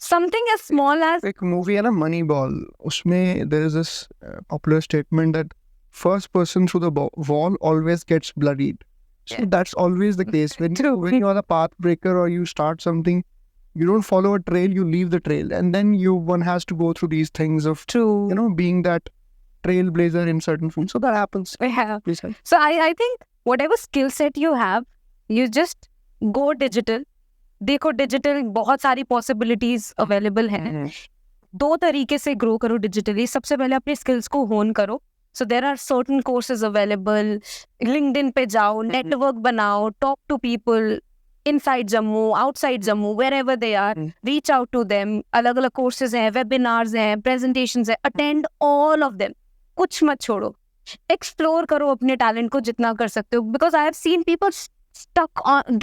something as small as, एक मूवी है ना मनी बॉल, उसमें there is this popular statement that first person through the wall always gets bloodied. So that's always the case when you are the path breaker or you start something, you don't follow a trail, you leave the trail, and then one has to go through these things of being that trailblazer in certain things. So that happens. Please. So I think whatever skill set you have, you just go digital. देखो डिजिटल बहुत सारी पॉसिबिलिटीज अवेलेबल हैं. दो तरीके से ग्रो करो डिजिटली. सबसे पहले अपने स्किल्स को होन करो. So there are certain courses available. LinkedIn पे जाओ, network बनाओ, talk to people inside Jammu, outside Jammu, wherever they are. Reach out to them. अलग अलग courses हैं, webinars हैं, presentations हैं. Attend all of them. कुछ मत छोड़ो. Explore करो अपने talent को जितना कर सकते हो. Because I have seen people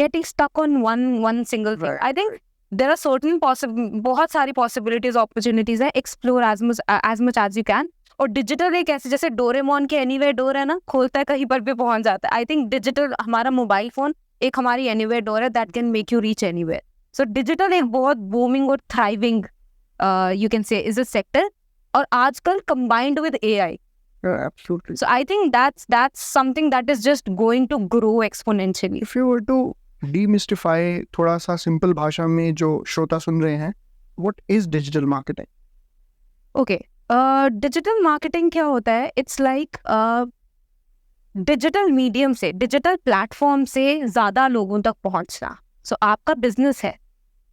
getting stuck on one single thing. I think there are certain बहुत सारी possibilities, opportunities हैं. Explore as much as you can. और डिजिटल एक ऐसे जैसे डोरेमोन के एनीवेयर डोर है ना, खोलता है कहीं पर भी पहुंच जाता है. आई थिंक डिजिटल हमारा मोबाइल फोन एक हमारी एनीवेयर डोर है that can make you reach anywhere. So digital एक बहुत बूमिंग और थ्राइविंग यू कैन से इज अ सेक्टर, और आजकल combined with AI. Absolutely. So I think that's something that is just going to grow exponentially. If you were to demystify थोड़ा सा सिंपल भाषा में जो श्रोता सुन रहे हैं, what is digital marketing? Okay. Digital marketing क्या होता है. इट्स लाइक डिजिटल मीडियम से, डिजिटल प्लेटफॉर्म से ज़्यादा लोगों तक पहुंचना. सो आपका बिजनेस है,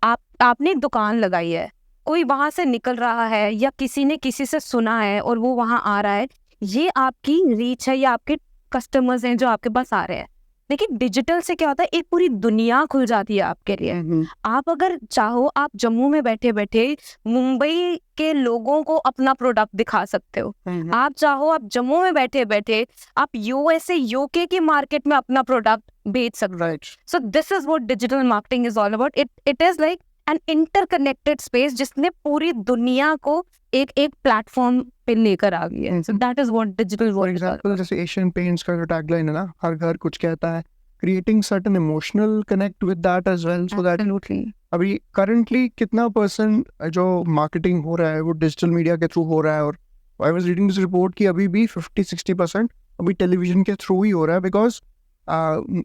आपने एक दुकान लगाई है, कोई वहाँ से निकल रहा है या किसी ने किसी से सुना है और वो वहाँ आ रहा है, ये आपकी रीच है या आपके कस्टमर्स हैं जो आपके पास आ रहे हैं. लेकिन डिजिटल से क्या होता है, एक पूरी दुनिया खुल जाती है आपके लिए. आप अगर चाहो आप जम्मू में बैठे बैठे मुंबई के लोगों को अपना प्रोडक्ट दिखा सकते हो. आप चाहो आप जम्मू में बैठे बैठे आप यूएसए यूके की मार्केट में अपना प्रोडक्ट बेच सकते हो. So this is what digital marketing is all about. It is like an interconnected space जिसने पूरी दुनिया को एक प्लेटफॉर्म पे लेकर आ गई है. So that is what digital for example जैसे एशियन पेंट्स का जो टैगलाइन है ना, हर घर कुछ कहता है, creating certain emotional connect with that as well. So that अभी करंटली कितना परसेंट जो मार्केटिंग हो रहा है वो डिजिटल मीडिया के थ्रू हो रहा है. और I was reading this report कि अभी भी 50-60% अभी टेलीविजन के थ्रू ही हो रहा है. Because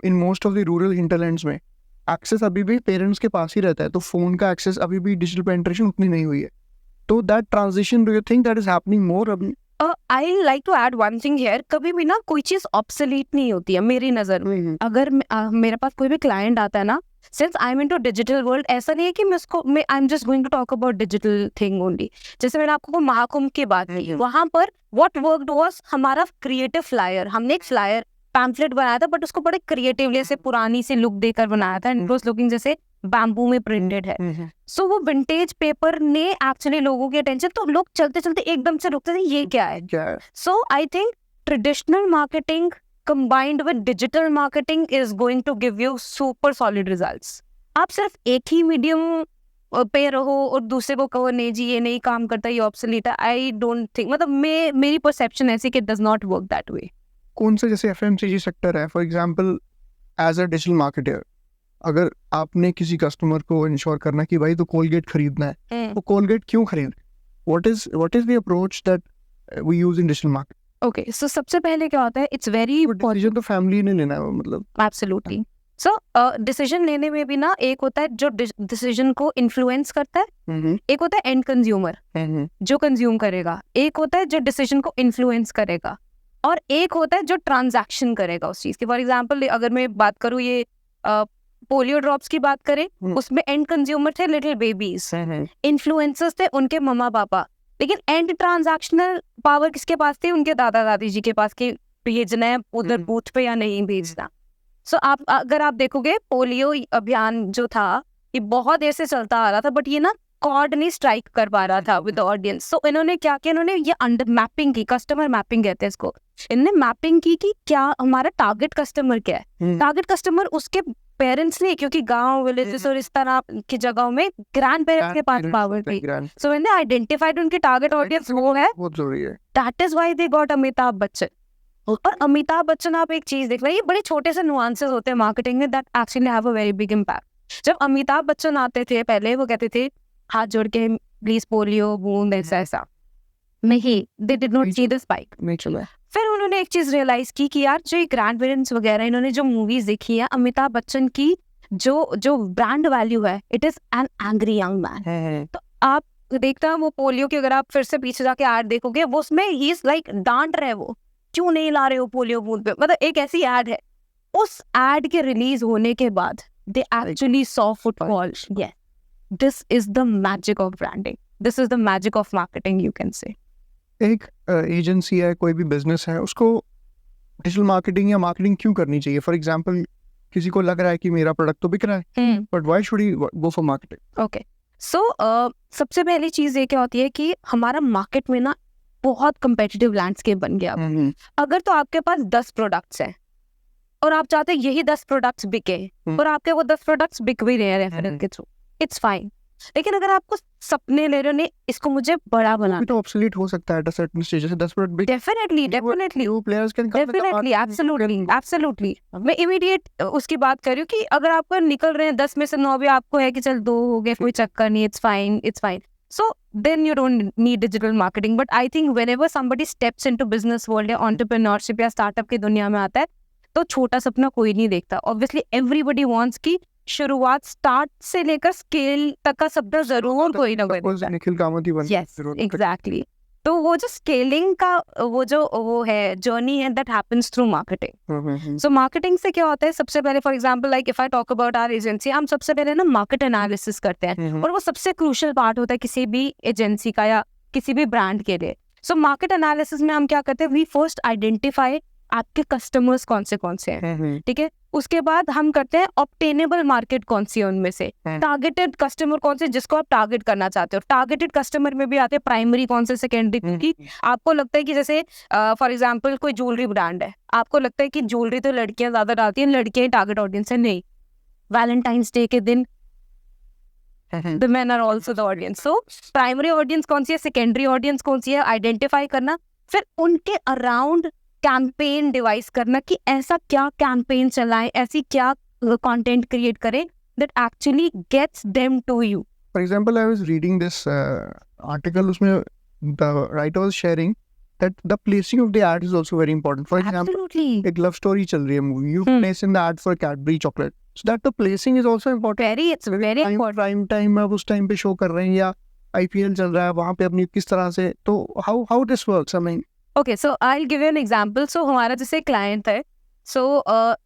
in most of the rural hinterlands में एक्सेस अभी भी पेरेंट्स के पास ही रहता है, तो फोन का एक्सेस अभी भी डिजिटल पेनिट्रेशन उतनी नहीं हुई है. तो that transition, do you think that is happening more? I like to add one thing here, कभी भी ना कोई चीज ऑब्सोलीट नहीं होती है मेरी नजर में। अगर मेरे पास कोई भी क्लाइंट आता है ना, since I am into digital world, ऐसा नहीं है कि मैं I am just going to talk about digital thing only. जैसे मैंने आपको महाकुंभ की बात की, वहां पर व्हाट वर्कड वाज हमारा क्रिएटिव फ्लायर। हमने एक फ्लायर पैम्फलेट बनाया था, बट उसको बड़े क्रिएटिवली से पुरानी सी लुक देकर बनाया था, एंड इट वाज लुकिंग जैसे बैम्बू में प्रिंटेड है। सो वो विंटेज पेपर ने एक्चुअली लोगों की अटेंशन, तो लोग चलते चलते एकदम से रुकते थे, ये क्या है। So I think traditional marketing combined with digital marketing is going to give you super solid results. आप सिर्फ एक ही मीडियम पे रहो और दूसरे को कहो नहीं जी ये नहीं काम करता, ये ऑब्सोलीट है, आई डोंट थिंक, मतलब मेरी परसेप्शन ऐसी कि it does not work that way. कौन सा जैसे FMCG सेक्टर है, for example as a digital marketer, अगर आपने किसी कस्टमर को इंश्योर करना कि भाई तो कोलगेट खरीदना है, तो कोलगेट क्यों खरीद, what is the approach that we use in digital market? Okay, so सबसे पहले क्या होता है, इट्स वेरी डिसीजन तो फैमिली ने लेना है, मतलब एब्सोल्युटली। सो डिसीजन लेने में भी ना एक होता है जो डिसीजन को इन्फ्लुएंस करता है, एक होता है एंड कंज्यूमर जो कंज्यूम करेगा, एक होता है जो डिसीजन को इन्फ्लुएंस करेगा, और एक होता है जो ट्रांजैक्शन करेगा उस चीज की। फॉर एग्जाम्पल अगर मैं बात करूँ ये पोलियो ड्रॉप्स की बात करें, उसमें एंड कंज्यूमर थे लिटिल बेबीज, इन्फ्लुएंसर्स थे उनके मम्मा पापा, लेकिन एंड ट्रांजैक्शनल पावर किसके पास थी, उनके दादा दादी जी के पास, कि भेजना है उधर बूथ पे या नहीं भेजना। सो अगर आप देखोगे पोलियो अभियान जो था ये बहुत देर से चलता आ रहा था, बट ये ना कॉर्ड नहीं स्ट्राइक कर पा रहा था विद द ऑडियंस। सो इन्होंने क्या किया, इन्होंने ये अंडर मैपिंग की, कस्टमर मैपिंग कहते हैं इसको, इन्होंने मैपिंग की कि क्या हमारा टारगेट कस्टमर क्या है। टारगेट कस्टमर उसके पेरेंट्स नहीं, क्योंकि गांव विलेजेस और इस तरह की जगहों में ग्रैंड पेरेंट्स के पास पावर थी। सो व्हेन दे आइडेंटिफाइड उनकी टारगेट ऑडियंस वो है, बहुत जरूरी है, that is why they got Amitabh Bachchan. और अमिताभ बच्चन, आप एक चीज देख लो, ये बड़े छोटे से नुआंसेस होते हैं मार्केटिंग में that actually have a very big impact. जब अमिताभ बच्चन आते थे पहले, वो कहते थे हाथ जोड़ के प्लीज पोलियो बूंद ऐसा नहीं, दे did not see the spike. फिर उन्होंने एक चीज रियलाइज की कि यार जो ये ग्रैंड पेरेंट्स वगैरह इन्होंने जो मूवीज देखी है, अमिताभ बच्चन की जो ब्रांड वैल्यू है, it is an angry young man. तो आप देखता है वो पोलियो की, अगर आप फिर से पीछे जाके ऐड देखोगे, वो उसमें ही इज लाइक डांट रहे, वो क्यों नहीं ला रहे हो पोलियो बूथ पे, मतलब एक ऐसी एड है। उस एड के रिलीज होने के बाद they actually saw footfall. Yes, this is the magic of branding, this is the magic of marketing, you can से। एक एजेंसी है, कोई भी बिजनेस है, उसको डिजिटल मार्केटिंग या मार्केटिंग क्यों करनी चाहिए? फॉर एग्जांपल किसी को लग रहा है कि मेरा प्रोडक्ट तो बिक रहा है, but why should he go for marketing? Okay, so सबसे पहली चीज ये क्या होती है कि हमारा मार्केट में ना बहुत कंपेटिटिव लैंडस्केप बन गया। अगर तो आपके पास 10 प्रोडक्ट्स हैं और आप चाहते हैं यही 10 प्रोडक्ट्स बिके, और आपके वो 10 प्रोडक्ट्स बिक भी रहे हैं रेफरेंस के थ्रू, इट्स फाइन। लेकिन अगर आपको सपने ले रहे हो, नहीं इसको मुझे बड़ा बनाना, तो ऑब्सोलीट हो सकता है एट अ सर्टेन स्टेज, जैसे 10 प्रोडक्ट बिक, definitely new players can come, definitely absolutely मैं इमीडिएट उसकी बात कर रही हूँ कि अगर आपको निकल रहे हैं 10 में से 9 भी आपको है कि चल 2 हो गए, कोई चक्कर नहीं, it's fine. So then you don't need digital marketing. But I think whenever somebody steps into business world या entrepreneurship या startup की दुनिया में आता है, तो छोटा सपना कोई नहीं देखता। Obviously everybody wants कि शुरुआत स्टार्ट से लेकर स्केल तक का सपना जरूर कोई ना कोई देखता है। निखिल कामत ही बन। Yes, exactly. तो वो जो स्केलिंग का वो है जर्नी है, that happens through marketing. So marketing से क्या होता है, सबसे पहले for example like if I talk about our agency, हम सबसे पहले ना मार्केट एनालिसिस करते हैं, और वो सबसे क्रूशियल पार्ट होता है किसी भी एजेंसी का या किसी भी ब्रांड के लिए। सो मार्केट एनालिसिस में हम क्या करते हैं, वी फर्स्ट आइडेंटिफाई आपके कस्टमर्स कौन से हैं, ठीक है। उसके बाद हम करते हैं ऑब्टेनेबल मार्केट कौन सी है उनमें से, टारगेटेड कस्टमर कौन से जिसको आप टारगेट करना चाहते हो। टारगेटेड कस्टमर में भी आते हैं प्राइमरी कौन से, सेकेंडरी। क्योंकि आपको लगता है कि जैसे फॉर एग्जांपल कोई ज्वेलरी ब्रांड है, आपको लगता है कि ज्वेलरी तो लड़कियां ज्यादा डालती हैं, लड़कियां टारगेट ऑडियंस है, नहीं, वैलेंटाइंस डे के दिन the men are also the audience. So primary audience कौन सी है, सेकेंडरी ऑडियंस कौन सी है, आइडेंटिफाई करना, फिर उनके अराउंड कैंपेन डिवाइस करना कि ऐसा क्या कैंपेन चलाएं, ऐसी क्या कंटेंट क्रिएट करें that actually gets them to you. For example, I was reading this article, उसमें the writer was sharing that the placing of the ad is also very important. For example, Absolutely. एक love story चल रही है movie, you place in the ad for Cadbury chocolate, so that the placing is also important. It's very important. Prime time आप उस time पे show कर रहे हैं, या IPL चल रहा है, वहाँ पे अपनी किस तरह से, तो how this works, I mean okay, so I give you an example. सो हमारा जैसे क्लाइंट है, सो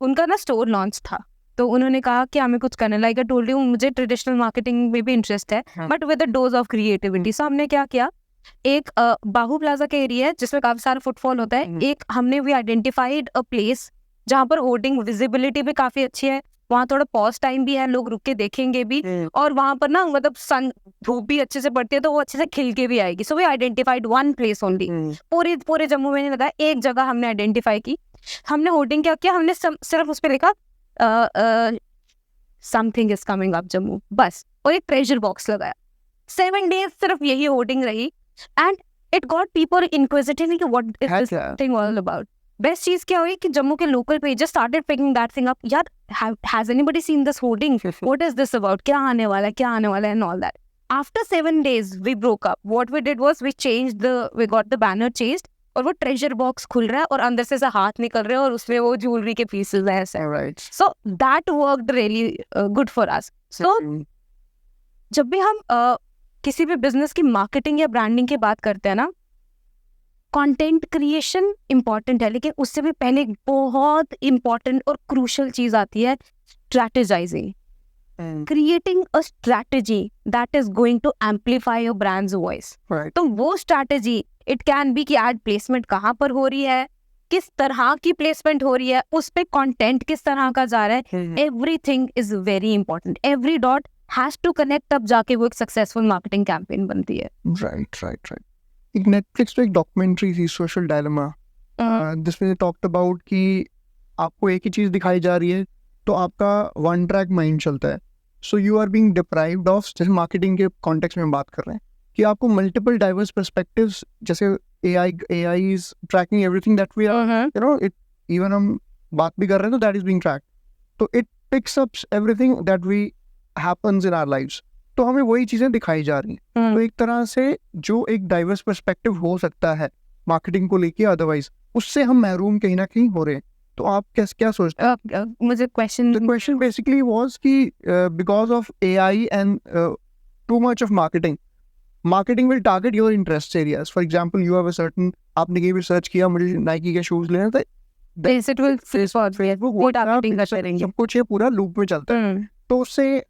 उनका ना स्टोर लॉन्च था. तो उन्होंने कहा कि हमें कुछ करना, लाइक आई टोल्ड यू, मुझे ट्रेडिशनल मार्केटिंग में भी इंटरेस्ट है, but with a dose of creativity. So हमने क्या किया, एक बाहू प्लाजा का एरिया है जिसमें काफी सारा फुटफॉल होता है. एक हमने भी आइडेंटिफाइड अ प्लेस जहाँ पर होर्डिंग विजिबिलिटी भी काफी अच्छी है, वहाँ थोड़ा पॉज टाइम भी है, लोग रुक के देखेंगे भी, और वहाँ पर ना मतलब सन धूप भी अच्छे से पड़ती है तो वो अच्छे से खिल के भी आएगी. So we identified one place only. पूरे पूरे जम्मू में नहीं लगा, एक जगह हमने आइडेंटिफाई की. हमने होर्डिंग क्या किया, हमने सिर्फ उस पर लिखा something is coming up Jammu, बस, और एक ट्रेजर बॉक्स लगाया. 7 days सिर्फ यही होर्डिंग रही, and it got people inquisitive कि what is this thing all about. Best चीज क्या हुई कि जम्मू के local pages started picking that thing up. यार, has anybody seen this hoarding, what is this about, क्या आने वाला है, क्या आने वाला है, and all that. After 7 days we broke up. What we did was we got the banner changed, और वो ट्रेजर बॉक्स खुल रहा है और अंदर से ऐसा हाथ निकल रहा है और उसमें वो ज्वेलरी के पीसेस हैं ऐसे. So that worked really good for us. So जब भी हम किसी भी बिजनेस की मार्केटिंग या ब्रांडिंग की बात करते हैं ना, कंटेंट क्रिएशन इंपॉर्टेंट है, लेकिन उससे भी पहले एक बहुत इंपॉर्टेंट और क्रूशल चीज आती है, strategising. Creating a strategy that is going to amplify your brand's voice. तो वो स्ट्रैटेजी, इट कैन बी कि एड प्लेसमेंट कहाँ पर हो रही है, किस तरह की प्लेसमेंट हो रही है, उस पे कंटेंट किस तरह का जा रहा है. Everything is very important. Every dot has to connect, तब जाके वो एक सक्सेसफुल मार्केटिंग कैंपेन बनती है. राइट. एक नेटफ्लिक्स पे एक डॉक्यूमेंट्री थी, सोशल डायलेमा, जिसमें टॉक्ड अबाउट कि आपको एक ही चीज दिखाई जा रही है तो आपका वन ट्रैक माइंड चलता है. So you are being deprived of, जैसे मार्केटिंग के कॉन्टेक्स्ट में बात कर रहे हैं, कि आपको मल्टीपल डाइवर्स पर्सपेक्टिव्स, जैसे AI is tracking everything that we are, you know, it even हम बात भी कर रहे हैं तो दैट इज बीइंग ट्रैक्ड. तो it picks up everything that we happens in our lives. तो हमें वही चीजें दिखाई जा रही हैं. तो एक तरह से जो एक डाइवर्स पर्सपेक्टिव हो सकता है मार्केटिंग को लेके, अदरवाइज उससे हम महरूम कहीं ना कहीं हो रहे हैं. तो आप क्या सोचते हैं? मुझे question, The question basically was कि because of AI and too much of marketing will target your interest areas. For example, you have a certain, आपने कहीं भी सर्च किया मुझे नाइकी के शूज लेने थे, it will Facebook, वो targeting करते रहेंगे. सब कुछ ये पूरा लूप में चलता है. तो उससे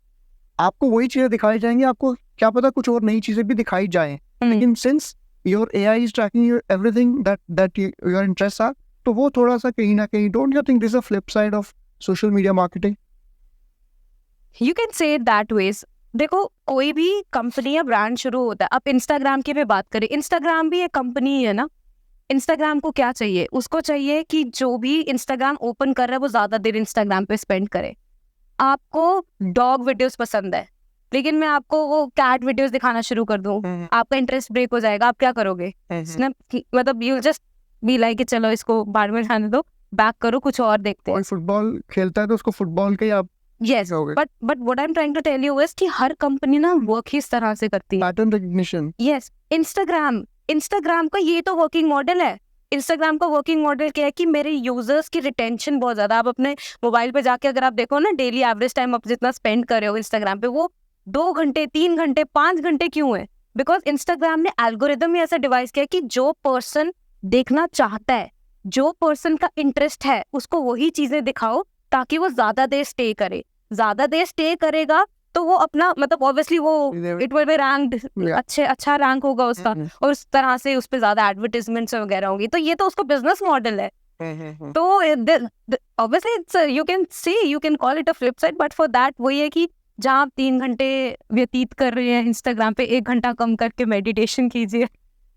आपको वही चीजें दिखाई जाएंगी, आपको क्या पता कुछ और नई चीजें भी दिखाई जाएं. लेकिन since your AI is tracking your everything that your interests are, तो वो थोड़ा सा कहीं ना कहीं, don't you think this is a flip side of social media marketing? You can say it that ways. देखो, कोई भी कंपनी या ब्रांड शुरू होता है, अब इंस्टाग्राम की भी बात करें, इंस्टाग्राम भी एक कंपनी है ना. इंस्टाग्राम को क्या चाहिए, उसको चाहिए कि जो भी इंस्टाग्राम ओपन कर रहा है वो ज्यादा देर इंस्टाग्राम पे स्पेंड करे. आपको डॉग वीडियोस पसंद है, लेकिन मैं आपको वो कैट वीडियोस दिखाना शुरू कर दूं, आपका इंटरेस्ट ब्रेक हो जाएगा. आप क्या करोगे? मतलब यू जस्ट बी लाइक कि चलो इसको बाहर में जाने दो, बैक करो, कुछ और देखते हैं. कोई फुटबॉल खेलता है तो उसको फुटबॉल के आप Yes, but what I'm trying to tell you is कि हर कंपनी ना वर्क ही इस तरह से करती है. Pattern recognition. Yes, इंस्टाग्राम का ये तो वर्किंग मॉडल है. इंस्टाग्राम का वर्किंग मॉडल क्या है कि मेरे यूजर्स की रिटेंशन बहुत ज्यादा. आप अपने मोबाइल पे जाके अगर आप देखो ना, डेली एवरेज टाइम आप जितना स्पेंड कर रहे हो इंस्टाग्राम पे, वो 2 घंटे 3 घंटे 5 घंटे क्यों है? बिकॉज इंस्टाग्राम ने एल्गोरिदम में ऐसा डिवाइस किया कि जो पर्सन देखना चाहता है, जो पर्सन का इंटरेस्ट है, उसको वही चीजें दिखाओ ताकि वो ज्यादा देर स्टे करे. ज्यादा देर स्टे करेगा तो वो अपना, मतलब ऑब्वियसली वो इट विल बी रैंक्ड, अच्छा रैंक होगा उसका, और उस तरह से उस पे ज्यादा एडवर्टाइजमेंट्स वगैरह होंगी. तो ये तो उसका बिजनेस मॉडल है. तो obviously it's, you can call it a flip side, but for that वही है कि जहाँ आप 3 घंटे व्यतीत कर रहे हैं इंस्टाग्राम पे, 1 घंटा कम करके मेडिटेशन कीजिए.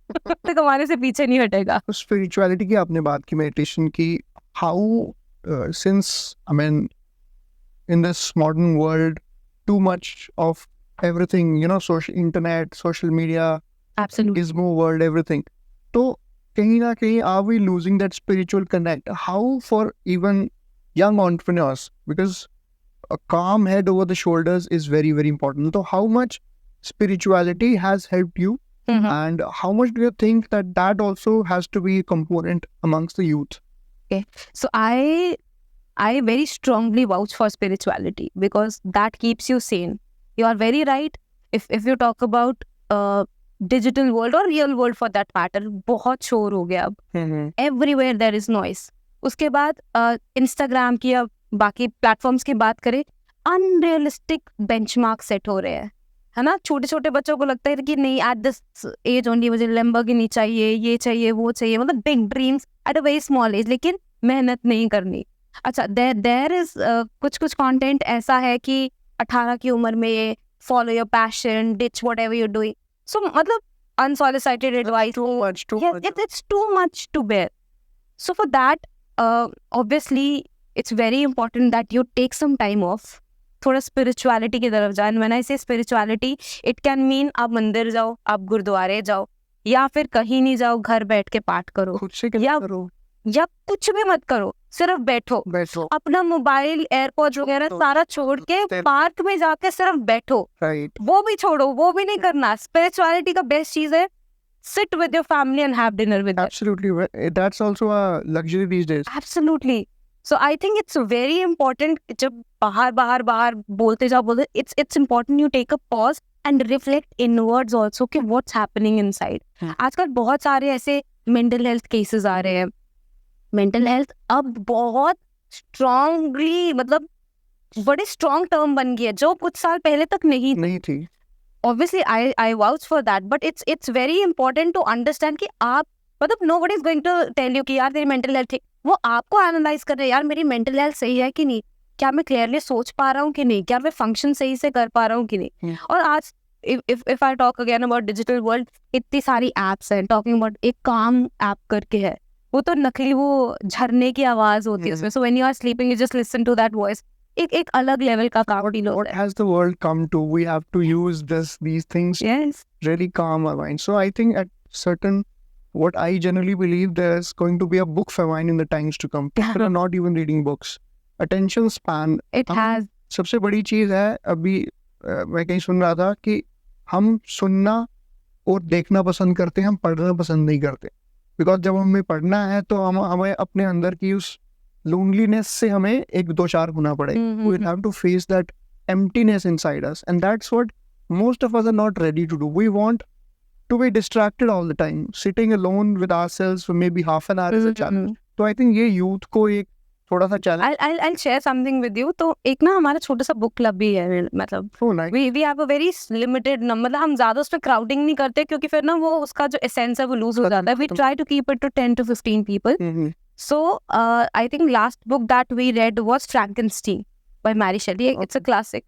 तो कमाने से पीछे नहीं हटेगा. स्पिरिचुअलिटी की आपने बात की, मेडिटेशन की. How since I mean in this modern world, too much of everything, you know, internet, social media, Absolutely. gizmo world, everything. So kahin na kahin, are we losing that spiritual connect? How for even young entrepreneurs, because a calm head over the shoulders is very, very important. So how much spirituality has helped you, and how much do you think that also has to be a component amongst the youth? Okay, so I very strongly vouch for spirituality because that keeps you sane. You are very right. If you talk about digital world और real world for that matter बहुत शोर हो गया अब, एवरीवेयर देयर इज नॉइस। उसके बाद इंस्टाग्राम की या बाकी प्लेटफॉर्म्स की बात करें, अनरियलिस्टिक बेंचमार्क सेट हो रहे हैं, है ना। छोटे छोटे बच्चों को लगता है कि नहीं, एट दिस एज ओनली मुझे लैम्बोर्गिनी चाहिए, ये चाहिए, वो चाहिए, मतलब big dreams at a very small age, लेकिन मेहनत नहीं करनी। अच्छा, देयर इज कुछ कुछ कंटेंट ऐसा है कि 18 की उम्र में follow your passion, ditch whatever you doing, so मतलब unsolicited advice, Too much, too yes, much. it's too much to bear. So for that, obviously it's very important that you take some time off, थोड़ा spirituality की तरफ जाए। And when I say spirituality, it can mean आप मंदिर जाओ, आप गुरुद्वारे जाओ, या फिर कहीं नहीं जाओ, घर बैठ के पाठ करो, खुद से या करो, या कुछ भी मत करो, सिर्फ बैठो, बैठो, अपना मोबाइल, एयरपॉड्स वगैरह सारा छोड़ के पार्क में जाके सिर्फ बैठो, राइट, वो भी छोड़ो, वो भी नहीं करना। स्पिरिचुअलिटी का बेस्ट चीज है sit with your family and have dinner with them. absolutely. That's also a luxury these days. Absolutely. So I think it's very important, जब बाहर बोलते जाओ, it's important you take a pause and reflect inwards also कि what's happening inside. आजकल बहुत सारे ऐसे mental health cases आ रहे हैं। mental health अब बहुत strongly, मतलब बड़ी strong term बन गई है, जो कुछ साल पहले तक नहीं थी। Obviously I vouch for that, but it's very important to understand कि आप, मतलब nobody is going to tell you कि यार तेरी mental health ठीक, वो आपको एनालाइज कर रहे हैं, यार मेरी mental health सही है कि नहीं, क्या मैं क्लियरली सोच पा रहा हूँ कि नहीं, क्या मैं फंक्शन सही से कर पा रहा हूँ कि नहीं। और आज if I talk again about digital world, इतनी सारी apps हैं, talking about एक काम ऐप करके है, वो तो नकली, वो झरने की आवाज होती है उसमें, so when you are sleeping you just listen to that voice, एक अलग लेवल का काम फील What होता है। has the world come to? We have to use these things Yes. really calm our mind. So I think at certain, what I generally believe, there's going to be a book famine in the times to come. People are not even reading books. Attention span. It has. सबसे बड़ी चीज है, अभी मैं कहीं सुन रहा था कि हम सुनना और देखना पसंद करते हैं, हम पढ़ना पसंद नहीं करते। बिकॉज जब हमें पढ़ना है तो हमें अपने अंदर की उस loneliness से हमें एक दो चार होना पड़ेगा। We have to face that emptiness inside us, and that's what most of us are not ready to do. We want to be distracted all the time. Sitting alone with ourselves for maybe half an hour is a challenge. तो I think ये youth को एक थोड़ा सा challenge। I'll share something with you. तो एक ना हमारा छोटा सा बुक क्लब भी है, मतलब Oh, nice. we have a very limited number, मतलब हम ज्यादा उस पर क्राउडिंग नहीं करते, क्योंकि फिर ना वो उसका जो एसेंस है वो लूज हो जाता है। We try to keep it to 10 to 15 people. So I think last book that we read was Frankenstein by Mary Shelley. It's a classic.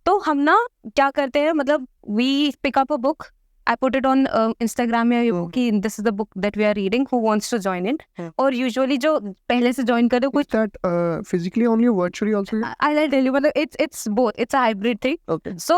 तो हम ना क्या करते हैं, मतलब we pick up a book, I put it on Instagram या YouTube कि this is the book that we are reading, who wants to join it? और usually जो पहले से join करे कुछ, Is that physically only or virtually also? I'll tell you, मतलब it's both, it's a hybrid thing. Okay. So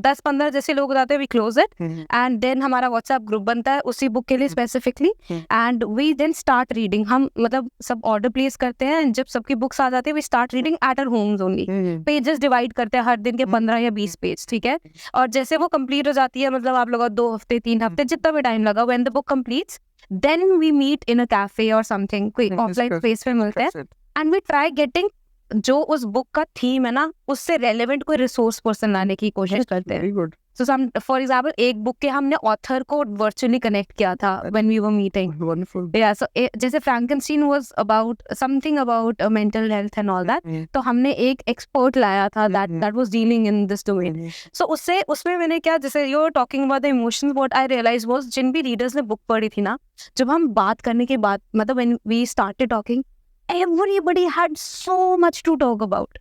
10-15 जैसे लोग आते हैं, we close it and then हमारा WhatsApp ग्रुप बनता है उसी बुक के लिए specifically, and we then start reading. हम मतलब सब order place करते हैं, जब सबकी बुक्स आ जाती है we start reading at our homes only. Pages divide करते हैं हर दिन के 15 या 20 पेज, ठीक है। और जैसे वो कंप्लीट हो जाती है, मतलब आप लोग 2 हफ्ते 3 हफ्ते जितना भी टाइम लगा, when the book completes then we meet in a cafe or something, कोई ऑफलाइन स्पेस पे मिलते हैं, and we try getting जो उस बुक का थीम है ना उससे रेलेवेंट कोई रिसोर्स पर्सन लाने की कोशिश करते हैं। Very good. So some, for example, एक बुक के हमने ऑथर को वर्चुअली कनेक्ट किया था when we were meeting. Wonderful. Yeah, so जैसे Frankenstein was about something about mental health and all that. तो हमने एक एक्सपर्ट लाया था that was dealing in this domain. So उसमें मैंने क्या, जैसे you were talking about the emotions, what I realized was जिन भी रीडर्स ने बुक पढ़ी थी ना, जब हम बात करने के बाद, मतलब when we started talking, everybody had so much to talk about.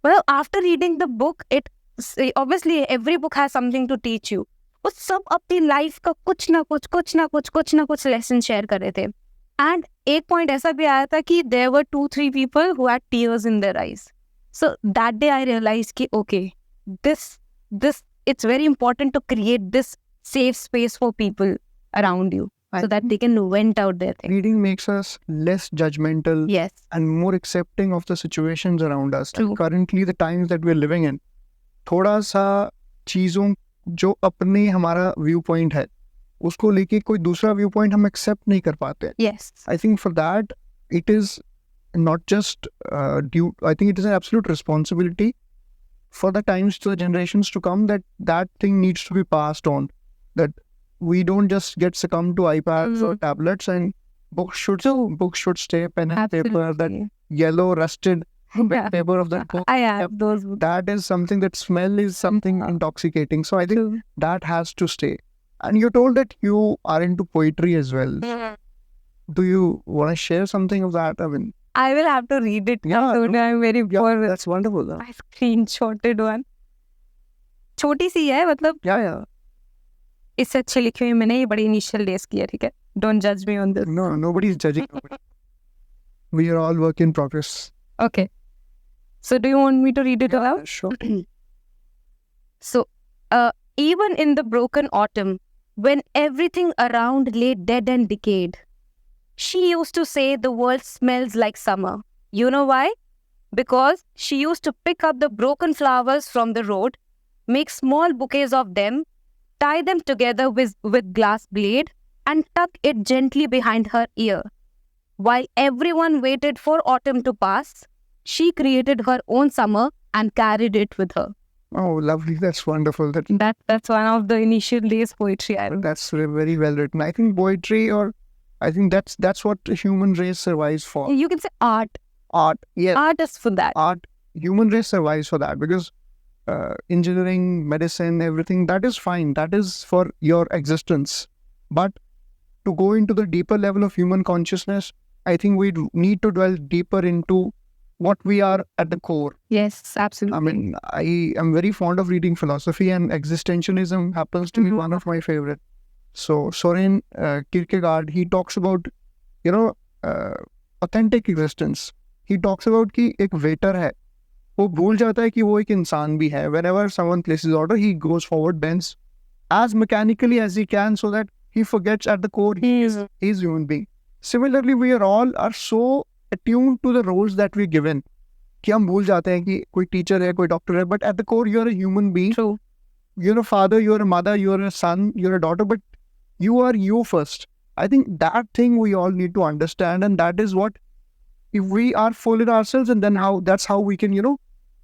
Well, after reading the book, it obviously every book has something to teach you. वो सब अपनी लाइफ का कुछ ना कुछ लेसन शेयर कर रहे थे। एंड एक पॉइंट ऐसा भी आया था कि there were 2-3 people who had tears in their eyes. So that day I realized कि okay, this it's very important to create this safe space for people around you so that they can vent out their things. Reading makes us less judgmental Yes. and more accepting of the situations around us. True. And currently the times that we're living in, थोड़ा सा चीज़ों जो अपने हमारा व्यू पॉइंट है उसको लेके कोई दूसरा व्यू पॉइंट हम एक्सेप्ट नहीं कर पाते। Yes. I think for that it is not just due, I think it is an absolute responsibility for the times, to the generations to come, that thing needs to be passed on. that we don't just get succumb to iPads or tablets, and books should stay pen and paper, that Absolutely. yellow rusted Yeah. paper of that book. I have those books That is something, that smell is something intoxicating. So I think too. that has to stay. And you told that you are into poetry as well. Do you want to share something of that? I mean, I will have to read it. Yeah, soon. I'm very yeah, bored with that's wonderful. Huh? I screenshotted one. छोटी सी है मतलब Yeah. इससे अच्छे लिखे हुए मैंने ये बड़ी इनिशियल डेज की है ठीक है डोंट जज me on this No, nobody's judging. Nobody. We are all work in progress. Okay so do you want me to read it out Sure. So, even in the broken autumn, when everything around lay dead and decayed, she used to say the world smells like summer. You know why? Because she used to pick up the broken flowers from the road, make small bouquets of them, tie them together with glass blade, and tuck it gently behind her ear. While everyone waited for autumn to pass, she created her own summer and carried it with her. Oh, lovely. That's wonderful. That's one of the initial days poetry I wrote. That's very well written. I think poetry, or I think that's what the human race survives for. You can say art. Art. Yes. Art is for that. Art. Human race survives for that, because engineering, medicine, everything, that is fine. That is for your existence. But to go into the deeper level of human consciousness, I think we need to delve deeper into what we are at the core. Yes, absolutely. I mean, I am very fond of reading philosophy, and existentialism happens to be one of my favorite. So Soren Kierkegaard, he talks about, authentic existence. He talks about कि एक waiter है, वो भूल जाता है कि वो एक इंसान भी है. Whenever someone places order, he goes forward, bends as mechanically as he can, so that he forgets at the core he is human being. Similarly, we are so attuned to the roles that we're given कि हम भूल जाते हैं कि कोई टीचर है, कोई डॉक्टर है, but at the core you're a human being. True. You're a father, you're a mother, you're a son, you're a daughter, but you are you first. I think that thing we all need to understand, and that is what, if we are full in ourselves, and then that's how we can,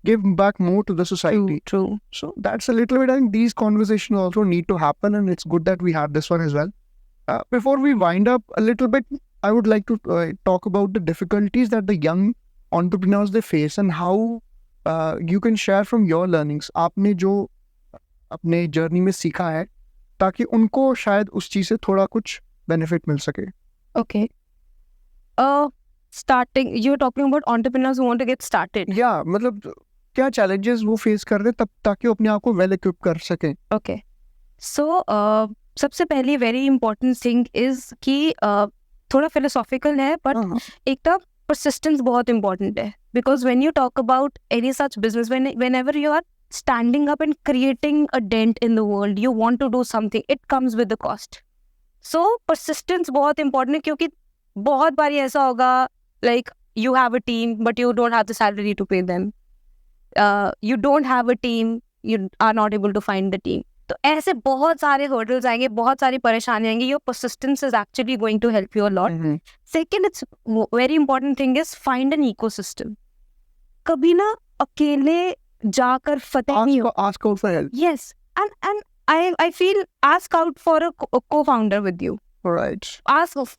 give back more to the society. True. So that's a little bit, I think these conversations also need to happen, and it's good that we had this one as well. Before we wind up a little bit, I would like to talk about the difficulties that the young entrepreneurs they face, and how you can share from your learnings. आपने जो अपने जर्नी में सीखा है, ताकि उनको शायद उस चीज से थोड़ा कुछ बेनिफिट मिल सके. Okay. Starting, you're talking about entrepreneurs who want to get started. या मतलब क्या challenges वो face कर रहे हैं, तब ताकि वो अपने आप को well equipped कर सकें. Okay. So, सबसे पहली very important thing is कि थोड़ा philosophical है, but एक तो persistence बहुत important है. Because when you talk about any such business, whenever you are standing up and creating a dent in the world, you want to do something, it comes with a cost. So persistence बहुत important है, क्योंकि बहुत बारी ऐसा होगा, like you have a team but you don't have the salary to pay them. You don't have a team, you are not able to find the team. तो ऐसे बहुत सारे hurdles आएंगे, बहुत सारी परेशानी आएंगी. Your persistence is actually going to help you a lot. Second, it's very important thing is find an ecosystem. कभी ना अकेले जाकर फतेह नहीं हो. Ask out for help. Yes, and I feel ask out for a co-founder with you. Right.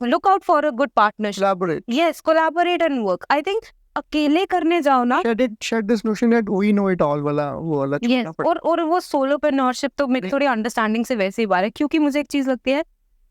Look out for a good partnership. Collaborate. Yes, collaborate and work. I think अकेले करने जाओ ना. Shed this notion that we know it all वाला वो वाला. Yes, और वो सोलोप्रेन्योरशिप तो मेरी थोड़ी अंडरस्टैंडिंग से वैसे ही बात है, क्योंकि मुझे एक चीज लगती है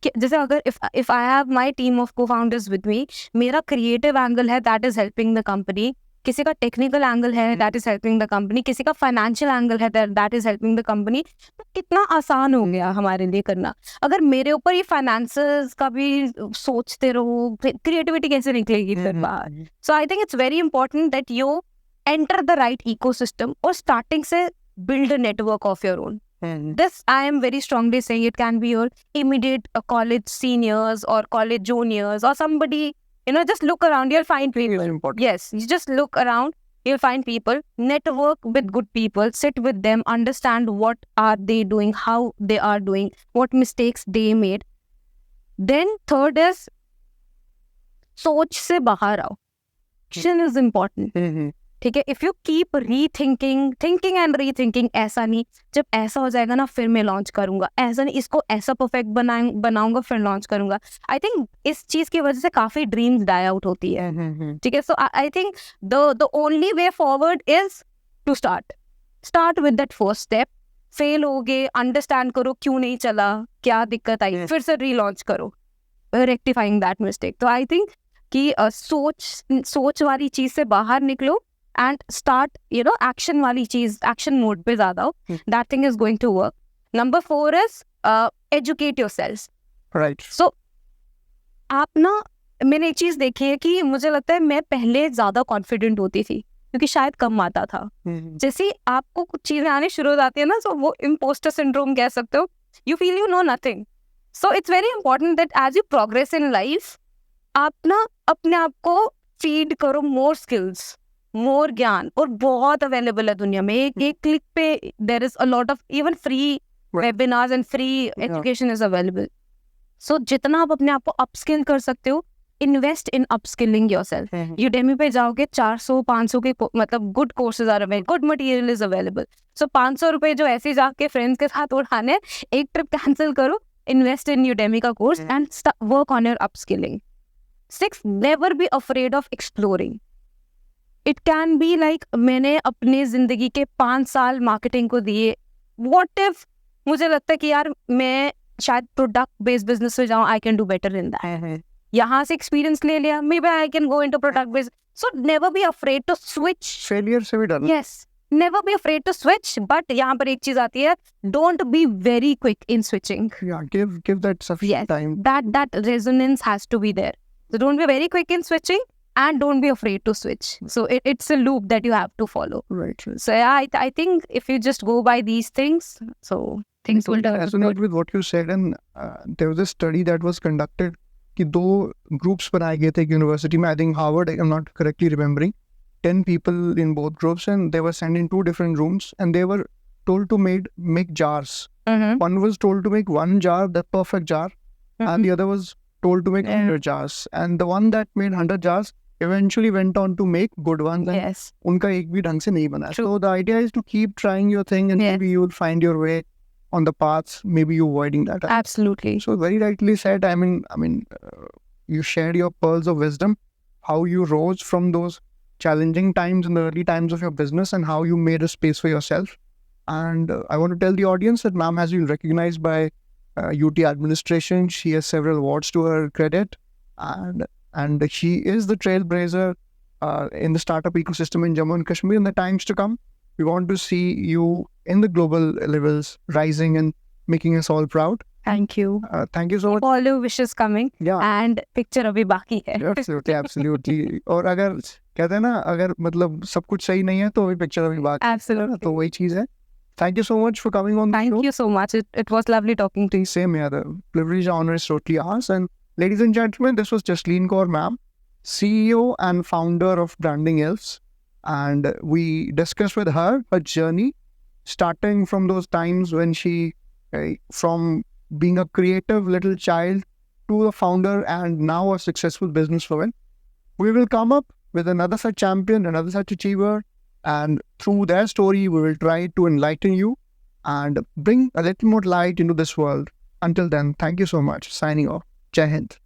कि जैसे अगर if I have my team of co-founders with me, मेरा क्रिएटिव एंगल है, that is helping the company. किसी का टेक्निकल एंगल है, that is helping the company. किसी का फाइनेंशियल एंगल है, that is helping the company. तो कितना आसान हो गया हमारे लिए करना. अगर मेरे ऊपर ये फाइनेंसेस का भी सोचते रहो, क्रिएटिविटी कैसे निकलेगी फिर बाहर. So I think it's very important that you enter the right ecosystem, और स्टार्टिंग से build a network of your own. This I am very strongly saying it can be your immediate college seniors or college juniors or somebody. Just look around, you'll find people. Very important. Yes, you just look around, you'll find people, network with good people, sit with them, understand what are they doing, how they are doing, what mistakes they made. Then third is, सोच से बाहर आओ. Action is important. ठीक है, if you keep rethinking, thinking and rethinking, ऐसा नहीं जब ऐसा हो जाएगा ना फिर मैं लॉन्च करूंगा, ऐसा नहीं इसको ऐसा परफेक्ट बनाऊंगा फिर लॉन्च करूंगा। आई थिंक इस चीज की वजह से काफी ड्रीम्स डाई आउट होती है। ठीक है, so I think the only way forward is to start with that first step. Fail हो गए, अंडरस्टैंड करो क्यों नहीं चला, क्या दिक्कत आई, फिर से रीलॉन्च करो, रेक्टिफाइंग दैट मिस्टेक। तो आई थिंक कि सोच वाली चीज से बाहर निकलो एंड स्टार्ट एक्शन वाली चीज, एक्शन मोड पे ज्यादा हो, that thing is going to work. Number 4 is educate yourself. Right. So आप ना, मैंने एक चीज देखी है कि मुझे लगता है मैं पहले ज्यादा कॉन्फिडेंट होती थी क्योंकि शायद कम आता था। जैसे ही आपको कुछ चीजें आने शुरू हो जाती है ना, तो वो इम्पोस्टर सिंड्रोम कह सकते हो, you feel you know nothing. So it's very important that as you progress in life आप ना अपने आप को फीड करो मोर स्किल्स, मोर ज्ञान, और बहुत अवेलेबल है दुनिया में। एक क्लिक पे there is a lot of even free webinars and free education is available. So जितना आप अपने आप को अपस्किल कर सकते हो, invest in upskilling yourself. Udemy पे जाओगे 400-500 के मतलब good courses are available, good material is available. So 500 रुपए जो ऐसे जाके फ्रेंड्स के साथ उड़ाने, एक ट्रिप कैंसिल करो, इन्वेस्ट इन यूडेमी का course and work on your upskilling. 6, never be afraid of exploring. It can be like मैंने अपने जिंदगी के 5 साल मार्केटिंग को दिए, what if मुझे लगता है कि यार मैं शायद प्रोडक्ट बेस्ड बिजनेस में जाऊँ, I can do better in that. यहाँ से एक्सपीरियंस ले लिया, maybe I can go into product based. So never be afraid to switch. Failure से भी डरना। Yes, never be afraid to switch, but यहाँ पर एक चीज आती है, don't be very quick in switching. Yeah, give that sufficient time. That resonance has to be there. So don't be very quick in switching and don't be afraid to switch. So it's a loop that you have to follow. Right. So yeah, I think if you just go by these things, so things will develop Resonate good. with what you said, and there was a study that was conducted कि 2 groups बनाए गए थे यूनिवर्सिटी में, I think Harvard, I'm not correctly remembering, 10 people in both groups, and they were sent in 2 different rooms, and they were told to make jars. One was told to make 1 jar, the perfect jar, and the other was told to make 100 jars. And the one that made 100 jars eventually went on to make good ones. And Yes. उनका एक भी ढंग से नहीं बना. True. So the idea is to keep trying your thing, and Yes. maybe you will find your way on the paths. Maybe you avoiding that. Absolutely. So very rightly said. I mean, you shared your pearls of wisdom, how you rose from those challenging times in the early times of your business, and how you made a space for yourself. And I want to tell the audience that ma'am has been recognized by UT administration. She has several awards to her credit, and she is the trailblazer in the startup ecosystem in Jammu and Kashmir. In the times to come, we want to see you in the global levels, rising and making us all proud. Thank you. Thank you so much. All your wishes coming. Yeah. And picture अभी बाकी है. Absolutely. और अगर कहते हैं ना, अगर मतलब सब कुछ सही नहीं है तो अभी पिक्चर अभी बाकी है, Absolutely. तो वही चीज है. Thank you so much for coming on the show. Thank you so much. It was lovely talking to you. Same here. The privilege and honor is totally ours. And ladies and gentlemen, this was Jasleen Kaur ma'am, CEO and founder of Branding Elves. And we discussed with her journey, starting from those times when she, from being a creative little child to a founder and now a successful businesswoman. We will come up with another such champion, another such achiever, and through their story, we will try to enlighten you and bring a little more light into this world. Until then, thank you so much. Signing off. Jai Hind.